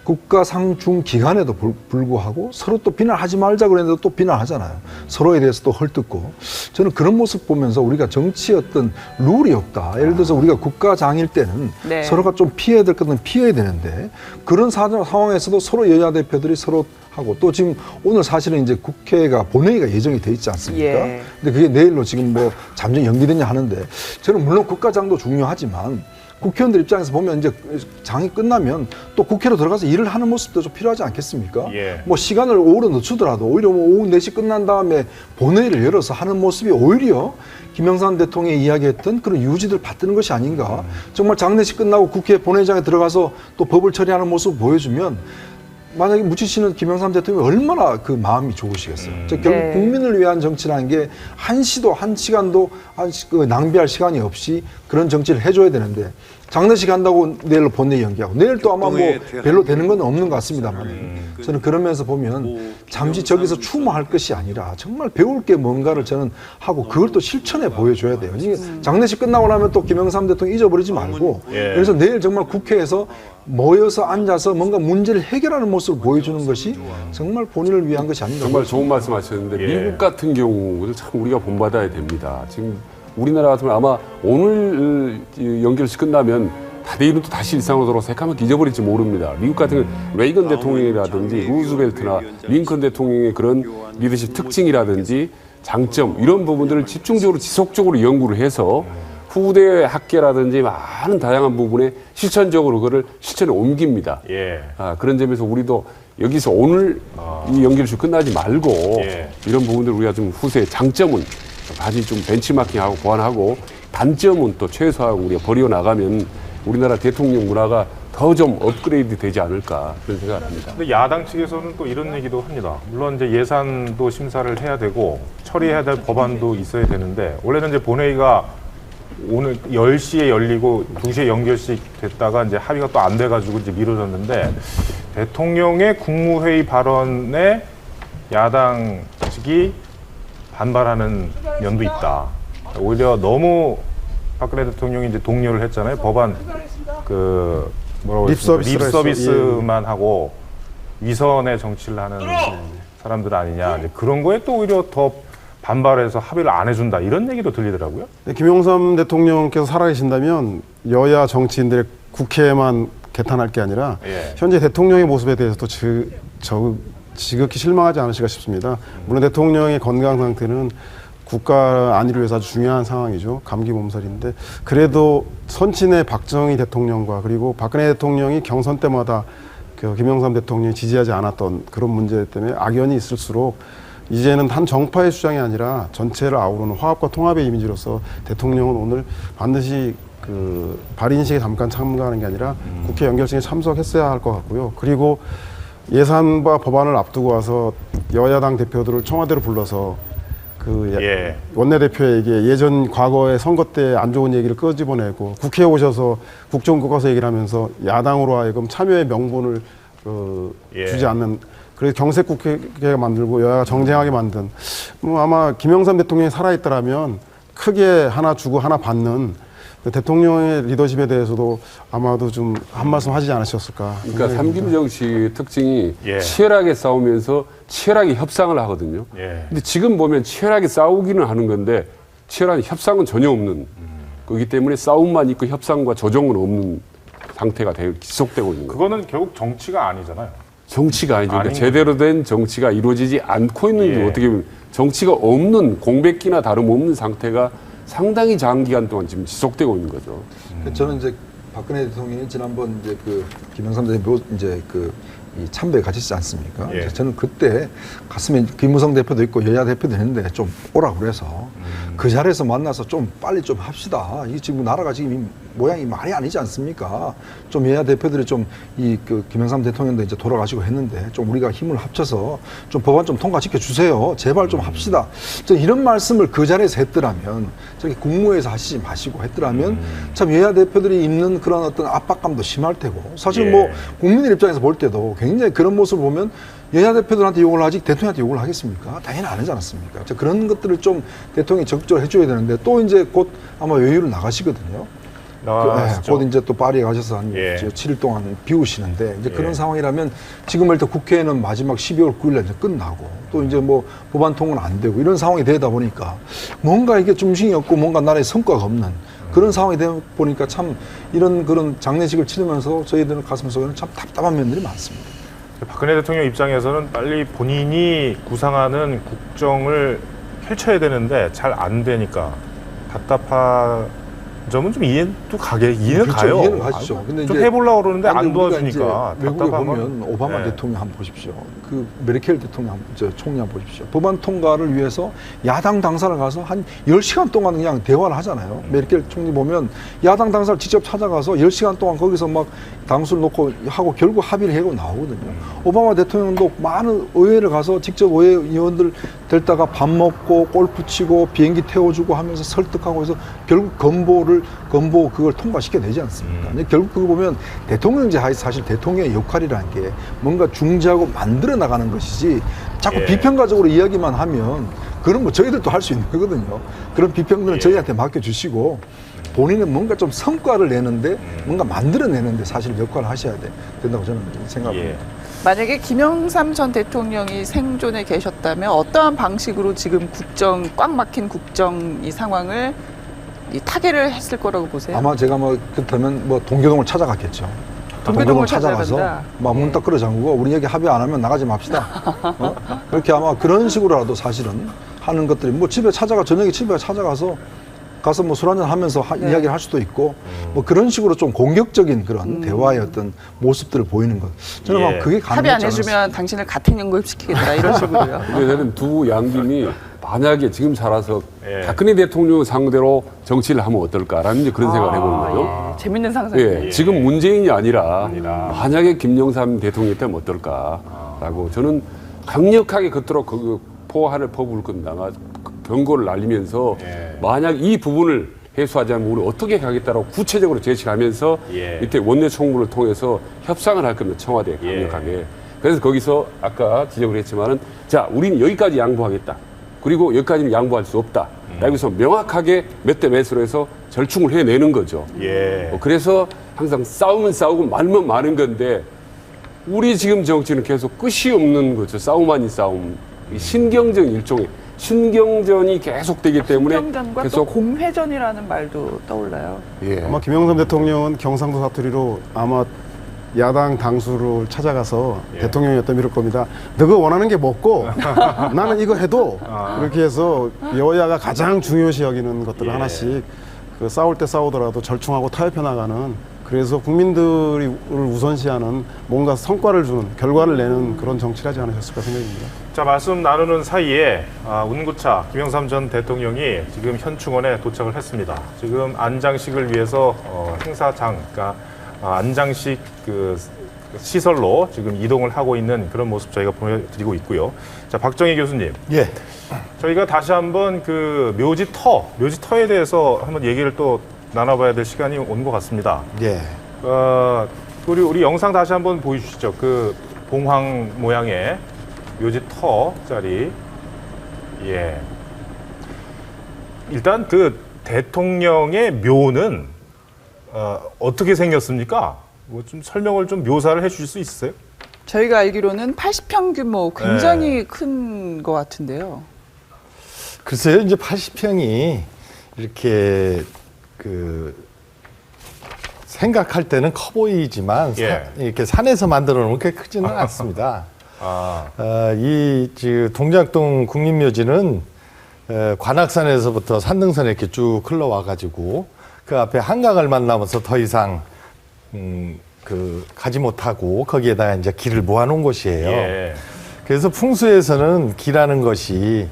국가 상중 기간에도 불구하고 서로 또 비난하지 말자 그랬는데 또 비난하잖아요. 서로에 대해서 또 헐뜯고 저는 그런 모습 보면서 우리가 정치의 어떤 룰이 없다. 예를 들어서 우리가 국가장일 때는 네. 서로가 좀 피해야 될 것은 피해야 되는데 그런 상황에서도 서로 여야 대표들이 서로 하고 또 지금 오늘 사실은 이제 국회가 본회의가 예정이 돼 있지 않습니까? 예. 근데 그게 내일로 지금 뭐 잠정 연기되냐 하는데 저는 물론 국가장도 중요하지만 국회의원들 입장에서 보면 이제 장이 끝나면 또 국회로 들어가서 일을 하는 모습도 좀 필요하지 않겠습니까? 예. 뭐 시간을 오후로 늦추더라도 오히려 뭐 오후 4시 끝난 다음에 본회의를 열어서 하는 모습이 오히려 김영삼 대통령이 이야기했던 그런 유지들 받드는 것이 아닌가. 정말 장례식 끝나고 국회 본회의장에 들어가서 또 법을 처리하는 모습을 보여주면 만약에 묻히시는 김영삼 대통령이 얼마나 그 마음이 좋으시겠어요. 결국 네. 국민을 위한 정치라는 게 한 시간도 낭비할 시간이 없이 그런 정치를 해줘야 되는데 장례식 한다고 내일 본회의 연기하고 내일 또 아마 뭐 별로 되는 건 없는 것 같습니다만 저는 그러면서 보면 잠시 저기서 추모할 것이 아니라 정말 배울 게 뭔가를 저는 하고 그걸 또 실천해 보여줘야 돼요. 이게 장례식 끝나고 나면 또 김영삼 대통령 잊어버리지 말고 그래서 내일 정말 국회에서 모여서 앉아서 뭔가 문제를 해결하는 모습을 보여주는 것이 정말 본인을 위한 것이 아닌가. 정말 좋은 말씀 하셨는데 미국 같은 경우를 참 우리가 본받아야 됩니다. 지금 우리나라 같으면 아마 오늘 연결식 끝나면 다들 또 다시 일상으로 돌아서 새까맣게 잊어버릴지 모릅니다. 미국 같은 경우는 레이건 대통령이라든지 루즈벨트나 링컨 대통령의 그런 리더십 특징이라든지 장점 이런 부분들을 집중적으로 지속적으로 연구를 해서 후대 학계라든지 많은 다양한 부분에 실천적으로 그걸 실천에 옮깁니다. 그런 점에서 우리도 여기서 오늘 이 연결식 끝나지 말고 이런 부분들 우리가 좀 후세의 장점은 다시 좀 벤치마킹하고 보완하고 단점은 또 최소화하고 우리가 버려나가면 우리나라 대통령 문화가 더 좀 업그레이드 되지 않을까 그런 생각을 합니다. 근데 야당 측에서는 또 이런 얘기도 합니다. 물론 이제 예산도 심사를 해야 되고 처리해야 될 법안도 있어야 되는데 원래는 이제 본회의가 오늘 10시에 열리고 2시에 연결식 됐다가 이제 합의가 또 안 돼가지고 이제 미뤄졌는데 대통령의 국무회의 발언에 야당 측이 반발하는 면도 있다. 오히려 너무 박근혜 대통령이 이제 독려를 했잖아요. 법안 그 뭐라고 립서비스만 하고 위선의 정치를 하는 사람들 아니냐. 이제 그런 거에 또 오히려 더 반발해서 합의를 안 해준다. 이런 얘기도 들리더라고요. 김영삼 대통령께서 살아계신다면 여야 정치인들의 국회에만 개탄할 게 아니라 현재 대통령의 모습에 대해서도 지극히 실망하지 않으실까 싶습니다. 물론 대통령의 건강 상태는 국가 안위를 위해서 아주 중요한 상황이죠. 감기 몸살인데 그래도 선친의 박정희 대통령과 그리고 박근혜 대통령이 경선 때마다 그 김영삼 대통령이 지지하지 않았던 그런 문제 때문에 악연이 있을수록 이제는 한 정파의 주장이 아니라 전체를 아우르는 화합과 통합의 이미지로서 대통령은 오늘 반드시 그 발인식에 잠깐 참가하는 게 아니라 국회 연결식에 참석했어야 할 것 같고요. 그리고 예산과 법안을 앞두고 와서 여야당 대표들을 청와대로 불러서 그 원내대표에게 예전 과거의 선거 때 안 좋은 얘기를 끄집어내고 국회에 오셔서 국정교과서 얘기를 하면서 야당으로 하여금 참여의 명분을 주지 않는 그래서 경색 국회가 만들고 여야가 정쟁하게 만든 뭐 아마 김영삼 대통령이 살아있더라면 크게 하나 주고 하나 받는 대통령의 리더십에 대해서도 아마도 좀 한 말씀 하지 않으셨을까. 그러니까 삼김 정치 특징이 치열하게 싸우면서 치열하게 협상을 하거든요. 근데 지금 보면 치열하게 싸우기는 하는 건데 치열한 협상은 전혀 없는 거기 때문에 싸움만 있고 협상과 조정은 없는 상태가 지속되고 있는 거예요. 그거는 결국 정치가 아니잖아요. 정치가 아니죠. 그러니까 제대로 된 정치가 이루어지지 않고 있는 어떻게 보면 정치가 없는 공백기나 다름없는 상태가 상당히 장기간 동안 지금 지속되고 있는 거죠. 저는 이제 박근혜 대통령이 지난번 이제 그 김영삼 대통령 이제 그 이 참배에 가셨지 않습니까? 저는 그때 갔으면 김무성 대표도 있고 여야 대표도 있는데 좀 오라고 그래서 그 자리에서 만나서 좀 빨리 좀 합시다. 이 지금 나라가 지금 모양이 말이 아니지 않습니까? 좀 여야 대표들이 좀 이 그 김영삼 대통령도 이제 돌아가시고 했는데 좀 우리가 힘을 합쳐서 좀 법안 좀 통과시켜 주세요. 제발 좀 합시다. 저 이런 말씀을 그 자리에서 했더라면 저기 국무회에서 하시지 마시고 했더라면 참 여야 대표들이 입는 그런 어떤 압박감도 심할 테고 사실 뭐 국민들 입장에서 볼 때도 굉장히 그런 모습을 보면 여야 대표들한테 욕을 하지 대통령한테 욕을 하겠습니까? 당연히 안 하지 않았습니까? 그런 것들을 좀 대통령이 적극적으로 해줘야 되는데 또 이제 곧 아마 외유를 나가시거든요. 곧 이제 또 파리에 가셔서 한 7일 동안 비우시는데 이제 그런 상황이라면 지금 일단 국회는 마지막 12월 9일에 이제 끝나고 또 이제 뭐 법안 통과는 안 되고 이런 상황이 되다 보니까 뭔가 이게 중심이 없고 뭔가 나라에 성과가 없는 그런 상황이 되다 보니까 참 이런 그런 장례식을 치르면서 저희들은 가슴 속에는 참 답답한 면들이 많습니다. 박근혜 대통령 입장에서는 빨리 본인이 구상하는 국정을 펼쳐야 되는데 잘 안 되니까 답답한 점은 좀 이해도 이해는 그렇죠. 가요. 이해는 가시죠. 근데 좀 이제 해보려고 그러는데 안 도와주니까. 외국에 보면 오바마 대통령 한번 보십시오. 그 메르켈 대통령 총리 한번 보십시오. 법안 통과를 위해서 야당 당사를 가서 한 10시간 동안 그냥 대화를 하잖아요. 메르켈 총리 보면 야당 당사를 직접 찾아가서 10시간 동안 거기서 막 당수를 놓고 하고 결국 합의를 하고 나오거든요. 오바마 대통령도 많은 의회를 가서 직접 의회 의원들 데리다가 밥 먹고 골프 치고 비행기 태워주고 하면서 설득하고 해서 결국 건보를 건보 그걸 통과시켜야 되지 않습니까? 근데 결국 그거 보면 대통령제 하에 사실 대통령의 역할이라는 게 뭔가 중재하고 만들어 나가는 것이지 자꾸 비평가적으로 이야기만 하면 그런 뭐 저희들도 할 수 있는 거거든요. 그런 비평들은 저희한테 맡겨주시고 본인은 뭔가 좀 성과를 내는데 뭔가 만들어내는데 사실 역할을 하셔야 된다고 저는 생각합니다. 만약에 김영삼 전 대통령이 생존에 계셨다면 어떠한 방식으로 지금 꽉 막힌 국정 이 상황을 타개를 했을 거라고 보세요? 아마 제가 뭐 그렇다면 뭐 동교동을 찾아갔겠죠. 동교동을 찾아가서 찾아간다. 막 문 딱 끌어 잠그고 우리 여기 합의 안 하면 나가지 맙시다. 그렇게 아마 그런 식으로라도 사실은 하는 것들이 뭐 저녁에 집에 찾아가서 가서 뭐 술 한잔 하면서 이야기를 할 수도 있고 뭐 그런 식으로 좀 공격적인 그런 대화의 어떤 모습들을 보이는 것. 저는 막 그게 가능하지 합의 안 해주면 당신을 가택 연구시키겠다 이런 식으로요. 근데 저는 두 양김이 만약에 지금 살아서 박근혜 대통령 상대로 정치를 하면 어떨까라는 이제 그런 생각을 해보는 거예요. 재밌는 상상이에요. 지금 문재인이 아니라 만약에 김영삼 대통령이었다면 어떨까라고 저는 강력하게 겉도록 그 포화를 퍼부을 건다가 경고를 날리면서 만약 이 부분을 해소하자면 우리 어떻게 가겠다라고 구체적으로 제시를 하면서 이때 원내 총무를 통해서 협상을 할 겁니다. 청와대 강력하게. 그래서 거기서 아까 지적을 했지만은 자, 우리는 여기까지 양보하겠다. 그리고 여기까지는 양보할 수 없다. 여기서 명확하게 몇 대 몇으로 해서 절충을 해내는 거죠. 그래서 항상 싸우면 싸우고 말면 많은 건데 우리 지금 정치는 계속 끝이 없는 거죠. 싸움 아닌 싸움. 신경전 일종의 신경전이 계속되기 때문에 신경전과 계속 또 공회전이라는 말도 떠올라요. 아마 김영삼 대통령은 경상도 사투리로 아마 야당 당수를 찾아가서 대통령이었다면 이럴 겁니다. 너가 원하는 게 뭐고 나는 이거 해도 이렇게 해서 여야가 가장 중요시 여기는 것들을 하나씩 그 싸울 때 싸우더라도 절충하고 타협해 나가는 그래서 국민들을 우선시하는 뭔가 성과를 주는 결과를 내는 그런 정치를 하지 않으셨을까 생각입니다. 자, 말씀 나누는 사이에 운구차 김영삼 전 대통령이 지금 현충원에 도착을 했습니다. 지금 안장식을 위해서 행사장, 그러니까 안장식 그 시설로 지금 이동을 하고 있는 그런 모습 저희가 보여드리고 있고요. 자, 박정희 교수님. 저희가 다시 한번 그 묘지터에 대해서 한번 얘기를 또 나눠봐야 될 시간이 온 것 같습니다. 우리 영상 다시 한번 보여주시죠. 그 봉황 모양의 묘지터 자리. 일단 그 대통령의 묘는 어떻게 생겼습니까? 뭐 좀 설명을 좀 묘사를 해주실 수 있으세요? 저희가 알기로는 80평 규모 굉장히 큰 것 같은데요. 글쎄요, 이제 80평이 이렇게 생각할 때는 커 보이지만 이렇게 산에서 만들어 놓은 게 크지는 않습니다. 동작동 국립묘지는 관악산에서부터 산등산에 이렇게 쭉 흘러와가지고 그 앞에 한강을 만나면서 더 이상 가지 못하고 거기에다가 이제 길을 모아놓은 곳이에요. 그래서 풍수에서는 기라는 것이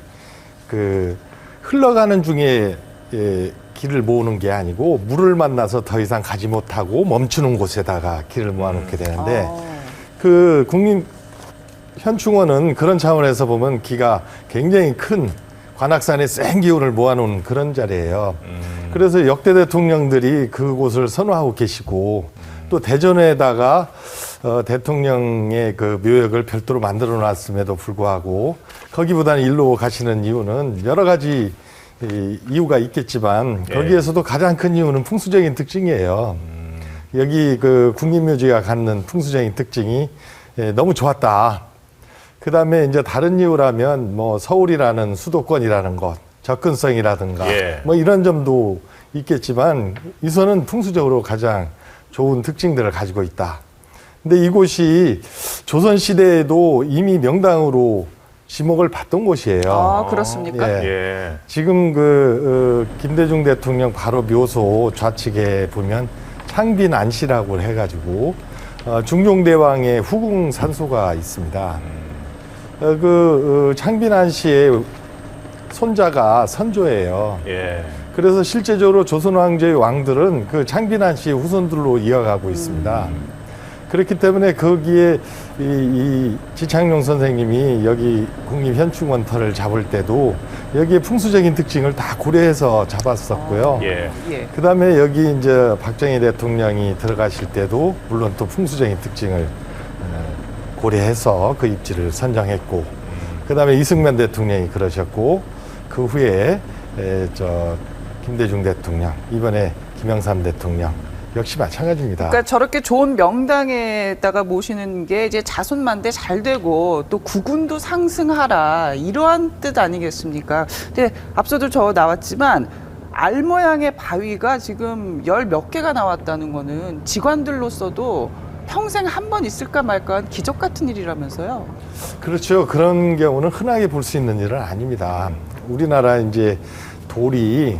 흘러가는 중에 길을 모으는 게 아니고 물을 만나서 더 이상 가지 못하고 멈추는 곳에다가 길을 모아놓게 되는데 그 국립 현충원은 그런 차원에서 보면 기가 굉장히 큰 관악산의 센 기운을 모아놓은 그런 자리예요. 그래서 역대 대통령들이 그곳을 선호하고 계시고 또 대전에다가 대통령의 그 묘역을 별도로 만들어 놨음에도 불구하고 거기보다는 일로 가시는 이유는 여러 가지 이유가 있겠지만 거기에서도 가장 큰 이유는 풍수적인 특징이에요. 여기 그 국립묘지가 갖는 풍수적인 특징이 너무 좋았다. 그 다음에 이제 다른 이유라면 뭐 서울이라는 수도권이라는 것, 접근성이라든가 뭐 이런 점도 있겠지만 이선은 풍수적으로 가장 좋은 특징들을 가지고 있다. 근데 이곳이 조선시대에도 이미 명당으로 지목을 받던 곳이에요. 그렇습니까? 지금 김대중 대통령 바로 묘소 좌측에 보면 창빈 안씨라고 해가지고 중종대왕의 후궁 산소가 있습니다. 창빈 안씨의 손자가 선조예요. 그래서 실제적으로 조선 황제의 왕들은 그 창빈 안씨의 후손들로 이어가고 있습니다. 그렇기 때문에 거기에 이 지창용 선생님이 여기 국립현충원터를 잡을 때도 여기에 풍수적인 특징을 다 고려해서 잡았었고요. 예. 예. 그다음에 여기 이제 박정희 대통령이 들어가실 때도 물론 또 풍수적인 특징을 고려해서 그 입지를 선정했고, 그다음에 이승만 대통령이 그러셨고, 그 후에 김대중 대통령, 이번에 김영삼 대통령 역시 마찬가지입니다. 그러니까 저렇게 좋은 명당에다가 모시는 게 이제 자손만대 잘 되고 또 국운도 상승하라 이러한 뜻 아니겠습니까? 근데 앞서도 저 나왔지만 알 모양의 바위가 지금 10몇 개가 나왔다는 거는 직관들로서도 평생 한 번 있을까 말까한 기적 같은 일이라면서요. 그렇죠. 그런 경우는 흔하게 볼 수 있는 일은 아닙니다. 우리나라 이제 돌이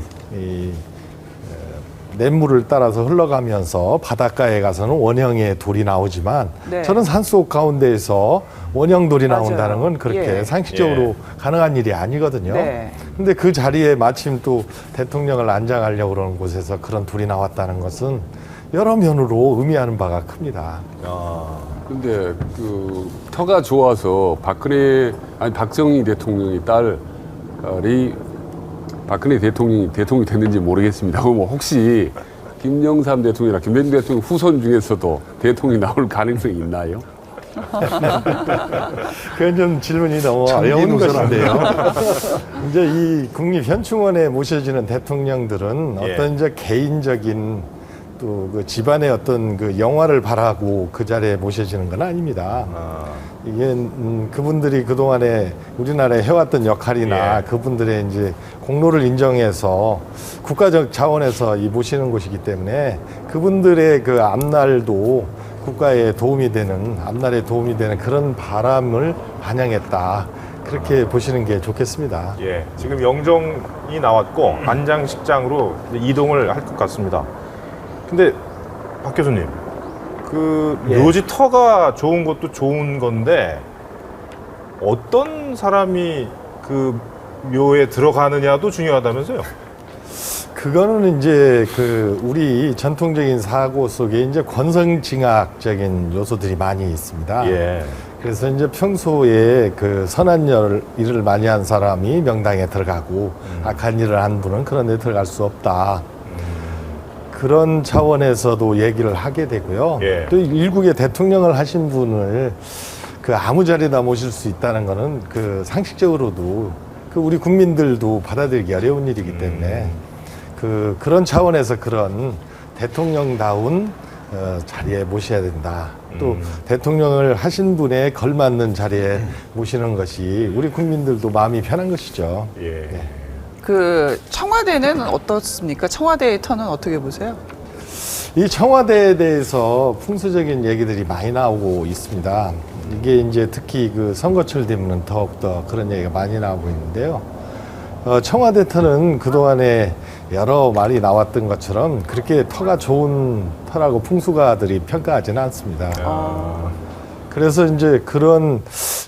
냇물을 따라서 흘러가면서 바닷가에 가서는 원형의 돌이 나오지만 네. 저는 산속 가운데에서 원형돌이 맞아요. 나온다는 건 그렇게 예. 상식적으로 가능한 일이 아니거든요. 네. 근데 그 자리에 마침 또 대통령을 안장하려고 그러는 곳에서 그런 돌이 나왔다는 것은 여러 면으로 의미하는 바가 큽니다. 근데 그 터가 좋아서 박정희 대통령의 딸이 박근혜 대통령이 됐는지 모르겠습니다. 그럼 혹시 김영삼 대통령이나 김대중 대통령 후손 중에서도 대통령이 나올 가능성이 있나요? 그건 좀 질문이 너무 어려운 것인데요. 이제 이 국립현충원에 모셔지는 대통령들은 예. 어떤 이제 개인적인 또 그 집안의 어떤 그 영화를 바라고 그 자리에 모셔지는 건 아닙니다. 이게 그분들이 그동안에 우리나라에 해왔던 역할이나 예. 그분들의 이제 공로를 인정해서 국가적 차원에서 이 모시는 곳이기 때문에 그분들의 그 앞날도 국가에 도움이 되는, 앞날에 도움이 되는 그런 바람을 반영했다. 그렇게 보시는 게 좋겠습니다. 예. 지금 영정이 나왔고 안장식장으로 이동을 할 것 같습니다. 근데 박 교수님, 그 묘지 터가 좋은 것도 좋은 건데 어떤 사람이 그 묘에 들어가느냐도 중요하다면서요? 그거는 이제 그 우리 전통적인 사고 속에 이제 권선징악적인 요소들이 많이 있습니다. 예. 그래서 이제 평소에 그 선한 일을 많이 한 사람이 명당에 들어가고 악한 일을 한 분은 그런 데 들어갈 수 없다. 그런 차원에서도 얘기를 하게 되고요. 예. 또 일국의 대통령을 하신 분을 그 아무 자리에다 모실 수 있다는 거는 그 상식적으로도 그 우리 국민들도 받아들이기 어려운 일이기 때문에 그런 차원에서 그런 대통령다운 자리에 모셔야 된다. 또 대통령을 하신 분에 걸맞는 자리에 모시는 것이 우리 국민들도 마음이 편한 것이죠. 예. 예. 그 청와대는 어떻습니까? 청와대의 터는 어떻게 보세요? 이 청와대에 대해서 풍수적인 얘기들이 많이 나오고 있습니다. 이게 이제 특히 그 선거철 되면 더욱더 그런 얘기가 많이 나오고 있는데요. 청와대 터는 그동안에 여러 말이 나왔던 것처럼 그렇게 터가 좋은 터라고 풍수가들이 평가하지는 않습니다. 그래서 이제 그런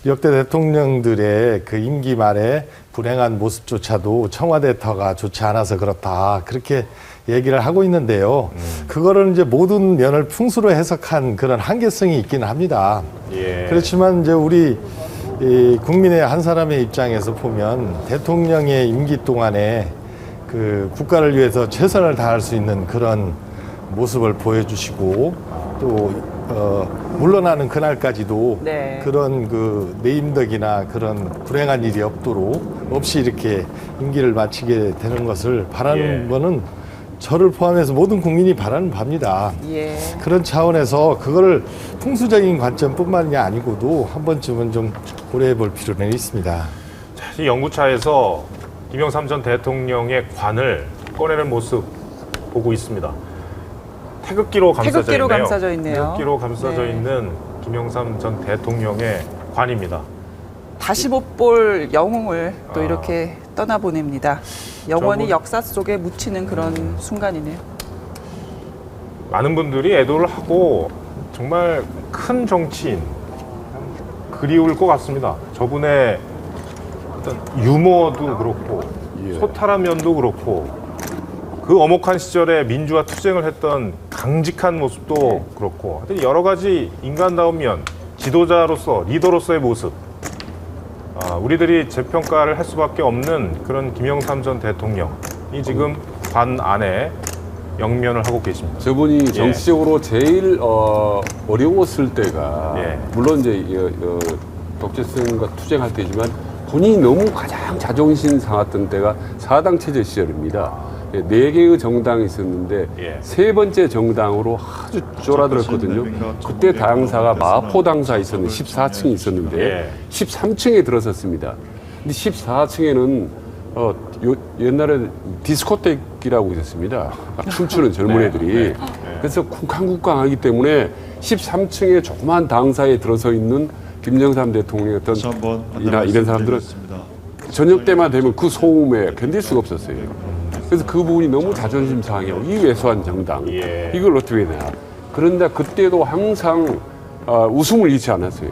역대 대통령들의 그 임기 말에 불행한 모습조차도 청와대 터가 좋지 않아서 그렇다. 그렇게 얘기를 하고 있는데요. 그거를 이제 모든 면을 풍수로 해석한 그런 한계성이 있기는 합니다. 예. 그렇지만 이제 우리 이 국민의 한 사람의 입장에서 보면 대통령의 임기 동안에 그 국가를 위해서 최선을 다할 수 있는 그런 모습을 보여주시고 또 물러나는 그날까지도 네. 그런 그 내임덕이나 그런 불행한 일이 없이 이렇게 임기를 마치게 되는 것을 바라는 예. 거는 저를 포함해서 모든 국민이 바라는 바입니다. 예. 그런 차원에서 그거를 풍수적인 관점뿐만이 아니고도 한 번쯤은 좀 고려해 볼 필요는 있습니다. 이 연구차에서 김영삼 전 대통령의 관을 꺼내는 모습 보고 있습니다. 태극기로 감싸져 있네요. 태극기로 감싸져 네. 있는 김영삼 전 대통령의 관입니다. 다시 못 볼 영웅을 또 이렇게 떠나보냅니다. 영원히 역사 속에 묻히는 그런 순간이네요. 많은 분들이 애도를 하고 정말 큰 정치인 그리울 것 같습니다. 저분의 어떤 유머도 그렇고 예. 소탈한 면도 그렇고 그 엄혹한 시절에 민주화 투쟁을 했던 강직한 모습도 그렇고 하여튼 여러 가지 인간다운 면, 지도자로서 리더로서의 모습 우리들이 재평가를 할 수밖에 없는 그런 김영삼 전 대통령이 지금 관 안에 영면을 하고 계십니다. 저분이 정치적으로 제일 어려웠을 때가 물론 이제 독재성과 투쟁할 때지만 본인이 너무 가장 자존심 상했던 때가 사당 체제 시절입니다. 4개의 정당이 있었는데 세 번째 정당으로 아주 쫄아들었거든요. 그때 당사가 마포 당사 있었는데 14층이 있었는데 13층에 들어섰습니다. 근데 14층에는 옛날에 디스코텍이라고 있었습니다. 춤추는 젊은 애들이. 그래서 쿵쾅쿵쾅하기 때문에 13층에 조그만 당사에 들어서 있는 김영삼 대통령 어떤 이런 사람들은 저녁 때만 되면 그 소음에 견딜 수가 없었어요. 그래서 그 부분이 너무 자존심 상해요. 이 왜소한 정당 이걸 어떻게 해야 되나. 그런데 그때도 항상 웃음을 잃지 않았어요.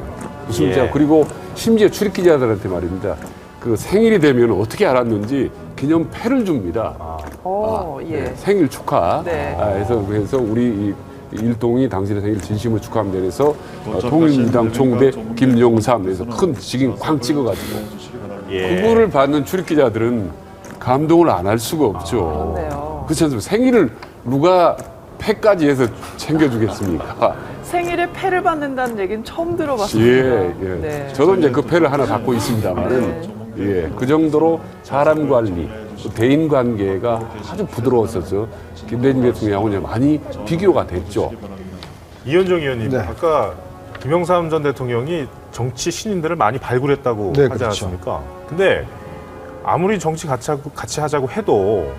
그리고 심지어 출입 기자들한테 말입니다. 그 생일이 되면 어떻게 알았는지 기념패를 줍니다. 생일 축하. 그래서 우리 일동이 당신의 생일 진심으로 축하합니다. 그래서 통일민당 총대 김영삼 그래서 큰 직인 쾅 찍어가지고 그거를 받는 출입 기자들은 감동을 안 할 수가 없죠. 그렇지 않습니까? 생일을 누가 패까지 해서 챙겨주겠습니까? 생일에 패를 받는다는 얘기는 처음 들어봤습니다. 저도 이제 그 패를 하나 갖고 있습니다만은 그 정도로 사람 관리, 대인 관계가 아주 부드러웠어서 김대중 대통령하고 많이 비교가 됐죠. 이현정 의원님, 아까 김영삼 전 대통령이 정치 신인들을 많이 발굴했다고 하지 않았습니까? 근데 아무리 정치 같이 하자고 해도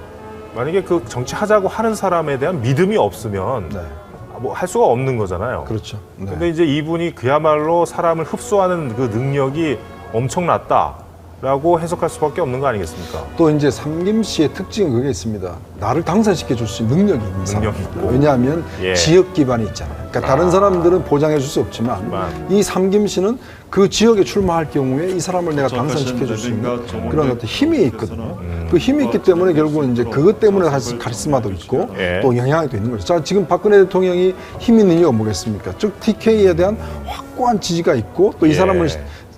만약에 그 정치 하자고 하는 사람에 대한 믿음이 없으면 뭐 할 수가 없는 거잖아요. 그렇죠. 근데 이제 이분이 그야말로 사람을 흡수하는 그 능력이 엄청났다라고 해석할 수밖에 없는 거 아니겠습니까? 또 이제 삼김 씨의 특징은 그게 있습니다. 나를 당선시켜 줄 수 있는 능력이 있는 사람입니다. 왜냐하면 지역 기반이 있잖아요. 그러니까 다른 사람들은 보장해 줄 수 없지만 이 삼김 씨는 그 지역에 출마할 경우에 이 사람을 내가 당선시켜 줄 수 있는 그런 어떤 힘이 있거든요. 그 힘이 있기 때문에 결국은 이제 그것 때문에 사실 카리스마도 있고 또 영향이 또 있는 거죠. 자, 지금 박근혜 대통령이 힘 있는 이유가 뭐겠습니까? 즉 TK에 대한 확고한 지지가 있고 또 이 사람을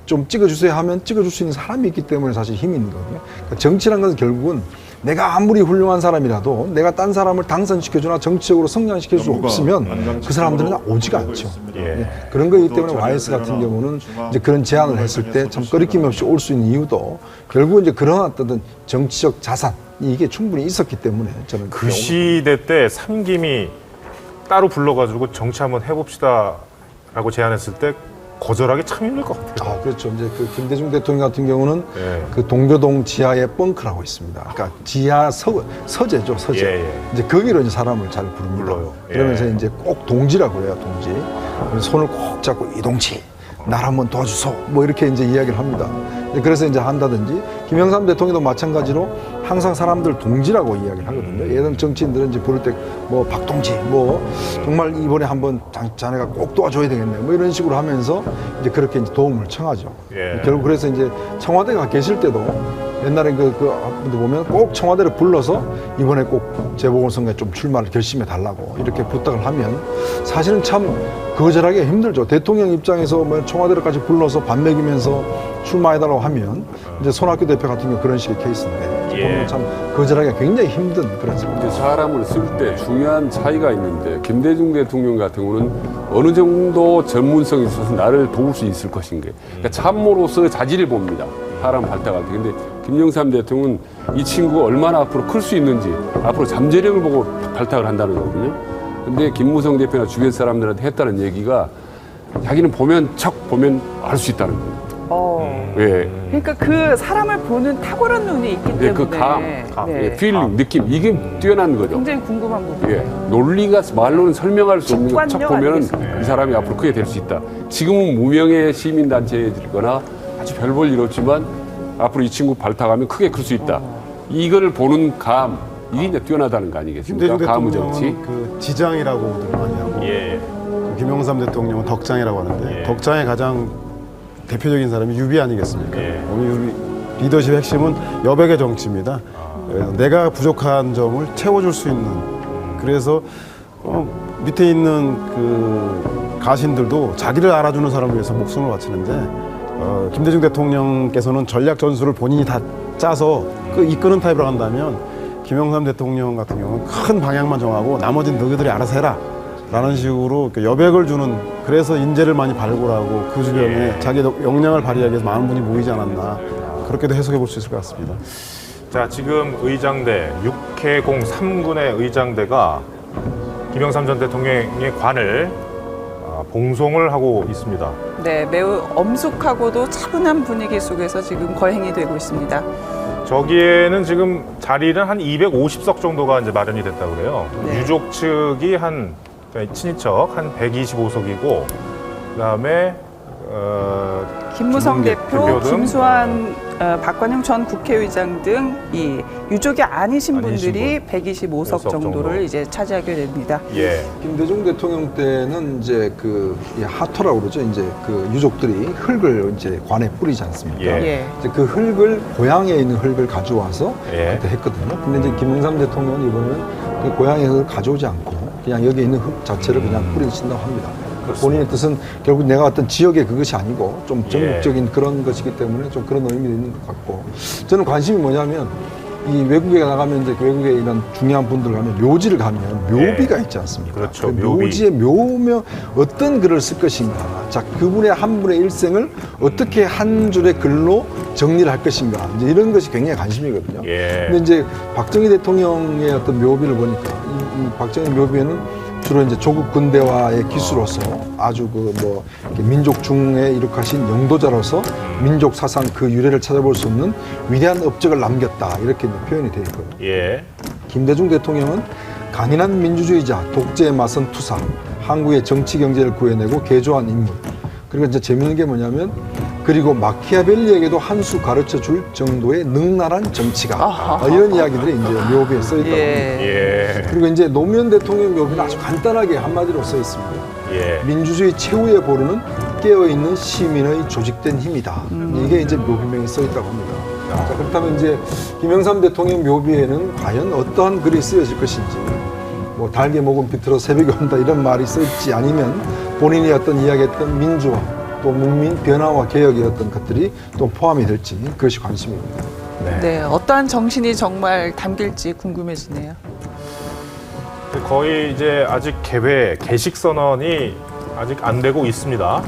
좀 찍어주세요 하면 찍어줄 수 있는 사람이 있기 때문에 사실 힘이 있는 거거든요. 그러니까 정치라는 것은 결국은 내가 아무리 훌륭한 사람이라도 내가 딴 사람을 당선시켜주나 정치적으로 성장시킬 수 없으면 그 사람들은 오지가 않죠. 그런 거기 때문에 YS 같은 경우는 이제 그런 제안을 했을 때 참 꺼리낌 없이 올 수 있는 이유도 결국은 이제 그런 어떤 정치적 자산 이게 충분히 있었기 때문에 저는 그 시대 때 삼김이 따로 불러가지고 정치 한번 해봅시다라고 제안했을 때 거절하기 참 힘들 것 같아요. 그렇죠. 이제 그 김대중 대통령 같은 경우는 그 동교동 지하에 벙커라고 있습니다. 그러니까 지하 서재죠, 서재. 이제 거기로 이제 사람을 잘 부릅니다. 그러면서 이제 꼭 동지라고 그래요, 동지. 손을 꼭 잡고 이동치, 날 한번 도와주소. 뭐 이렇게 이제 이야기를 합니다. 그래서 이제 한다든지 김영삼 대통령도 마찬가지로 항상 사람들 동지라고 이야기를 하거든요. 예전 정치인들은 이제 부를 때 뭐 박동지, 뭐 정말 이번에 한번 자네가 꼭 도와줘야 되겠네, 뭐 이런 식으로 하면서 이제 그렇게 이제 도움을 청하죠. 결국 그래서 이제 청와대가 계실 때도 옛날에 그 분들 보면 꼭 청와대를 불러서 이번에 꼭 재보궐선거에 좀 출마를 결심해 달라고 이렇게 부탁을 하면 사실은 참 거절하기가 힘들죠. 대통령 입장에서 뭐 청와대를까지 불러서 밥 먹이면서 출마해달라고 하면 이제 손학규 대표 같은 경우 그런 식의 케이스인데 보면 참 거절하기가 굉장히 힘든 그런 상황. 사람을 쓸 때 중요한 차이가 있는데 김대중 대통령 같은 경우는 어느 정도 전문성이 있어서 나를 도울 수 있을 것인가. 그러니까 참모로서 자질을 봅니다. 사람 발탁할 때. 근데 김영삼 대통령은 이 친구가 얼마나 앞으로 클 수 있는지 앞으로 잠재력을 보고 발탁을 한다는 거거든요. 근데 김무성 대표나 주변 사람들한테 했다는 얘기가 자기는 척 보면 알 수 있다는 거예요. 그러니까 그 사람을 보는 탁월한 눈이 있기 때문에 그 감, 필링, 느낌 이게 뛰어난 거죠. 굉장히 궁금한 부분. 논리가 말로는 설명할 수 없는 척 보면 이 사람이 앞으로 크게 될 수 있다. 지금은 무명의 시민단체거나 아주 별 볼 일 없지만 앞으로 이 친구 발탁하면 크게 클 수 있다. 이거를 보는 감, 이게 이제 뛰어나다는 거 아니겠습니까? 김대중 정치. 대통령은 그 지장이라고들 많이 하고 그 김영삼 대통령은 덕장이라고 하는데 덕장의 가장 대표적인 사람이 유비 아니겠습니까? 오늘 유비 리더십의 핵심은 여백의 정치입니다. 내가 부족한 점을 채워줄 수 있는. 그래서 밑에 있는 그 가신들도 자기를 알아주는 사람을 위해서 목숨을 바치는데 김대중 대통령께서는 전략 전술을 본인이 다 짜서 이끄는 타입으로 한다면 김영삼 대통령 같은 경우는 큰 방향만 정하고 나머지는 너희들이 알아서 해라 라는 식으로 여백을 주는, 그래서 인재를 많이 발굴하고 그 주변에 자기 역량을 발휘하기 위해서 많은 분이 모이지 않았나, 그렇게도 해석해 볼 수 있을 것 같습니다. 자, 지금 의장대 6회공 3군의 의장대가 김영삼 전 대통령의 관을 봉송을 하고 있습니다. 네, 매우 엄숙하고도 차분한 분위기 속에서 지금 거행이 되고 있습니다. 저기에는 지금 자리는 한 250석 정도가 이제 마련이 됐다고 그래요. 네. 유족 측이 친인척 한 125석이고, 그다음에 김무성 대표, 등, 김수환, 박관영 전 국회의장 등 이 유족이 아니신 분들이 125석 정도를 이제 차지하게 됩니다. 예. 김대중 대통령 때는 이제 이 하토라고 그러죠. 이제 유족들이 흙을 이제 관에 뿌리지 않습니까? 예. 이제 그 흙을 고향에 있는 흙을 가져와서 그때 했거든요. 근데 이제 김영삼 대통령은 이번에는 그 고향의 흙을 가져오지 않고 그냥 여기 있는 흙 자체를 그냥 뿌리신다고 합니다. 본인의 뜻은 결국 내가 어떤 지역의 그것이 아니고 좀 전국적인 그런 것이기 때문에 좀 그런 의미도 있는 것 같고, 저는 관심이 뭐냐면 이 외국에 나가면 이제 외국에 이런 중요한 분들 가면 묘지를 가면 묘비가 있지 않습니까? 그렇죠. 그 묘지에 묘면 어떤 글을 쓸 것인가, 자 그분의 한 분의 일생을 어떻게 한 줄의 글로 정리를 할 것인가, 이제 이런 것이 굉장히 관심이거든요. 근데 이제 박정희 대통령의 어떤 묘비를 보니까 이 박정희 묘비에는 주로 이제 조국 근대화의 기수로서 아주 민족 중에 이룩하신 영도자로서 민족 사상 그 유래를 찾아볼 수 없는 위대한 업적을 남겼다, 이렇게 이제 표현이 되어 있거든요. 김대중 대통령은 강인한 민주주의자, 독재에 맞선 투사, 한국의 정치 경제를 구해내고 개조한 인물. 그리고 이제 재밌는 게 뭐냐면, 그리고 마키아벨리에게도 한 수 가르쳐 줄 정도의 능란한 정치가, 이런 이야기들이 이제 묘비에 써 있다고 합니다. 그리고 이제 노무현 대통령 묘비는 아주 간단하게 한마디로 써 있습니다. 민주주의 최후의 보루는 깨어있는 시민의 조직된 힘이다. 이게 이제 묘비명에 써 있다고 합니다. 자, 그렇다면 이제 김영삼 대통령 묘비에는 과연 어떠한 글이 쓰여질 것인지, 달게 목은 비틀어 새벽이 온다 이런 말이 써있지, 아니면 본인이 어떤 이야기했던 민주화, 또 문민 변화와 개혁의 어떤 것들이 또 포함이 될지, 그것이 관심입니다. 네, 어떠한 정신이 정말 담길지 궁금해지네요. 거의 이제 아직 개식 선언이 아직 안 되고 있습니다.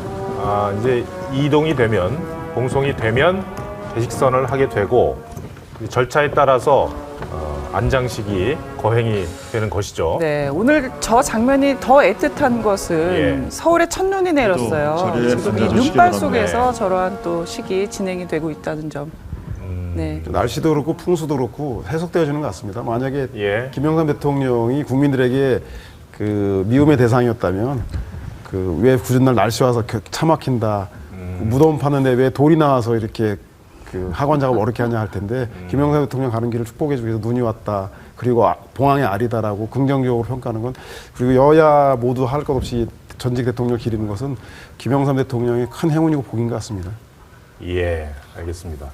이제 이동이 되면, 봉송이 되면 개식 선언을 하게 되고, 절차에 따라서 안장식이 거행이 되는 것이죠. 네, 오늘 저 장면이 더 애틋한 것은 서울에 첫눈이 내렸어요. 지금 이 눈발 속에서 저러한 또 식이 진행이 되고 있다는 점. 네. 날씨도 그렇고 풍수도 그렇고 해석되어지는 것 같습니다. 만약에 김영삼 대통령이 국민들에게 그 미움의 대상이었다면, 왜 굳은 날 날씨 와서 차 막힌다, 무덤 파는데 왜 돌이 나와서 이렇게 하관 작업 어렵게 하냐 할 텐데, 김영삼 대통령 가는 길을 축복해주기 위해서 눈이 왔다, 그리고 봉황의 알이다라고 긍정적으로 평가하는 건, 그리고 여야 모두 할 것 없이 전직 대통령을 기리는 것은 김영삼 대통령의 큰 행운이고 복인 것 같습니다. 예, 알겠습니다.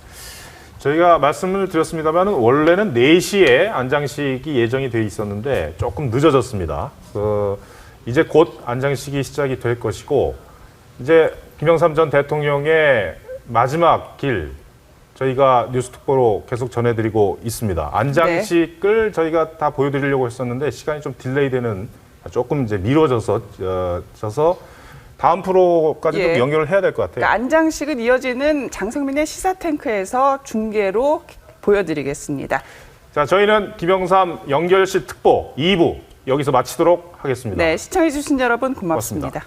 저희가 말씀을 드렸습니다만 원래는 4시에 안장식이 예정이 돼 있었는데 조금 늦어졌습니다. 이제 곧 안장식이 시작이 될 것이고, 이제 김영삼 전 대통령의 마지막 길, 저희가 뉴스특보로 계속 전해드리고 있습니다. 안장식을 저희가 다 보여드리려고 했었는데 시간이 좀 딜레이되는, 조금 이제 미뤄져서 다음 프로까지도 연결을 해야 될 것 같아요. 그러니까 안장식은 이어지는 장성민의 시사탱크에서 중계로 보여드리겠습니다. 자, 저희는 김영삼 연결식 특보 2부 여기서 마치도록 하겠습니다. 네, 시청해주신 여러분 고맙습니다.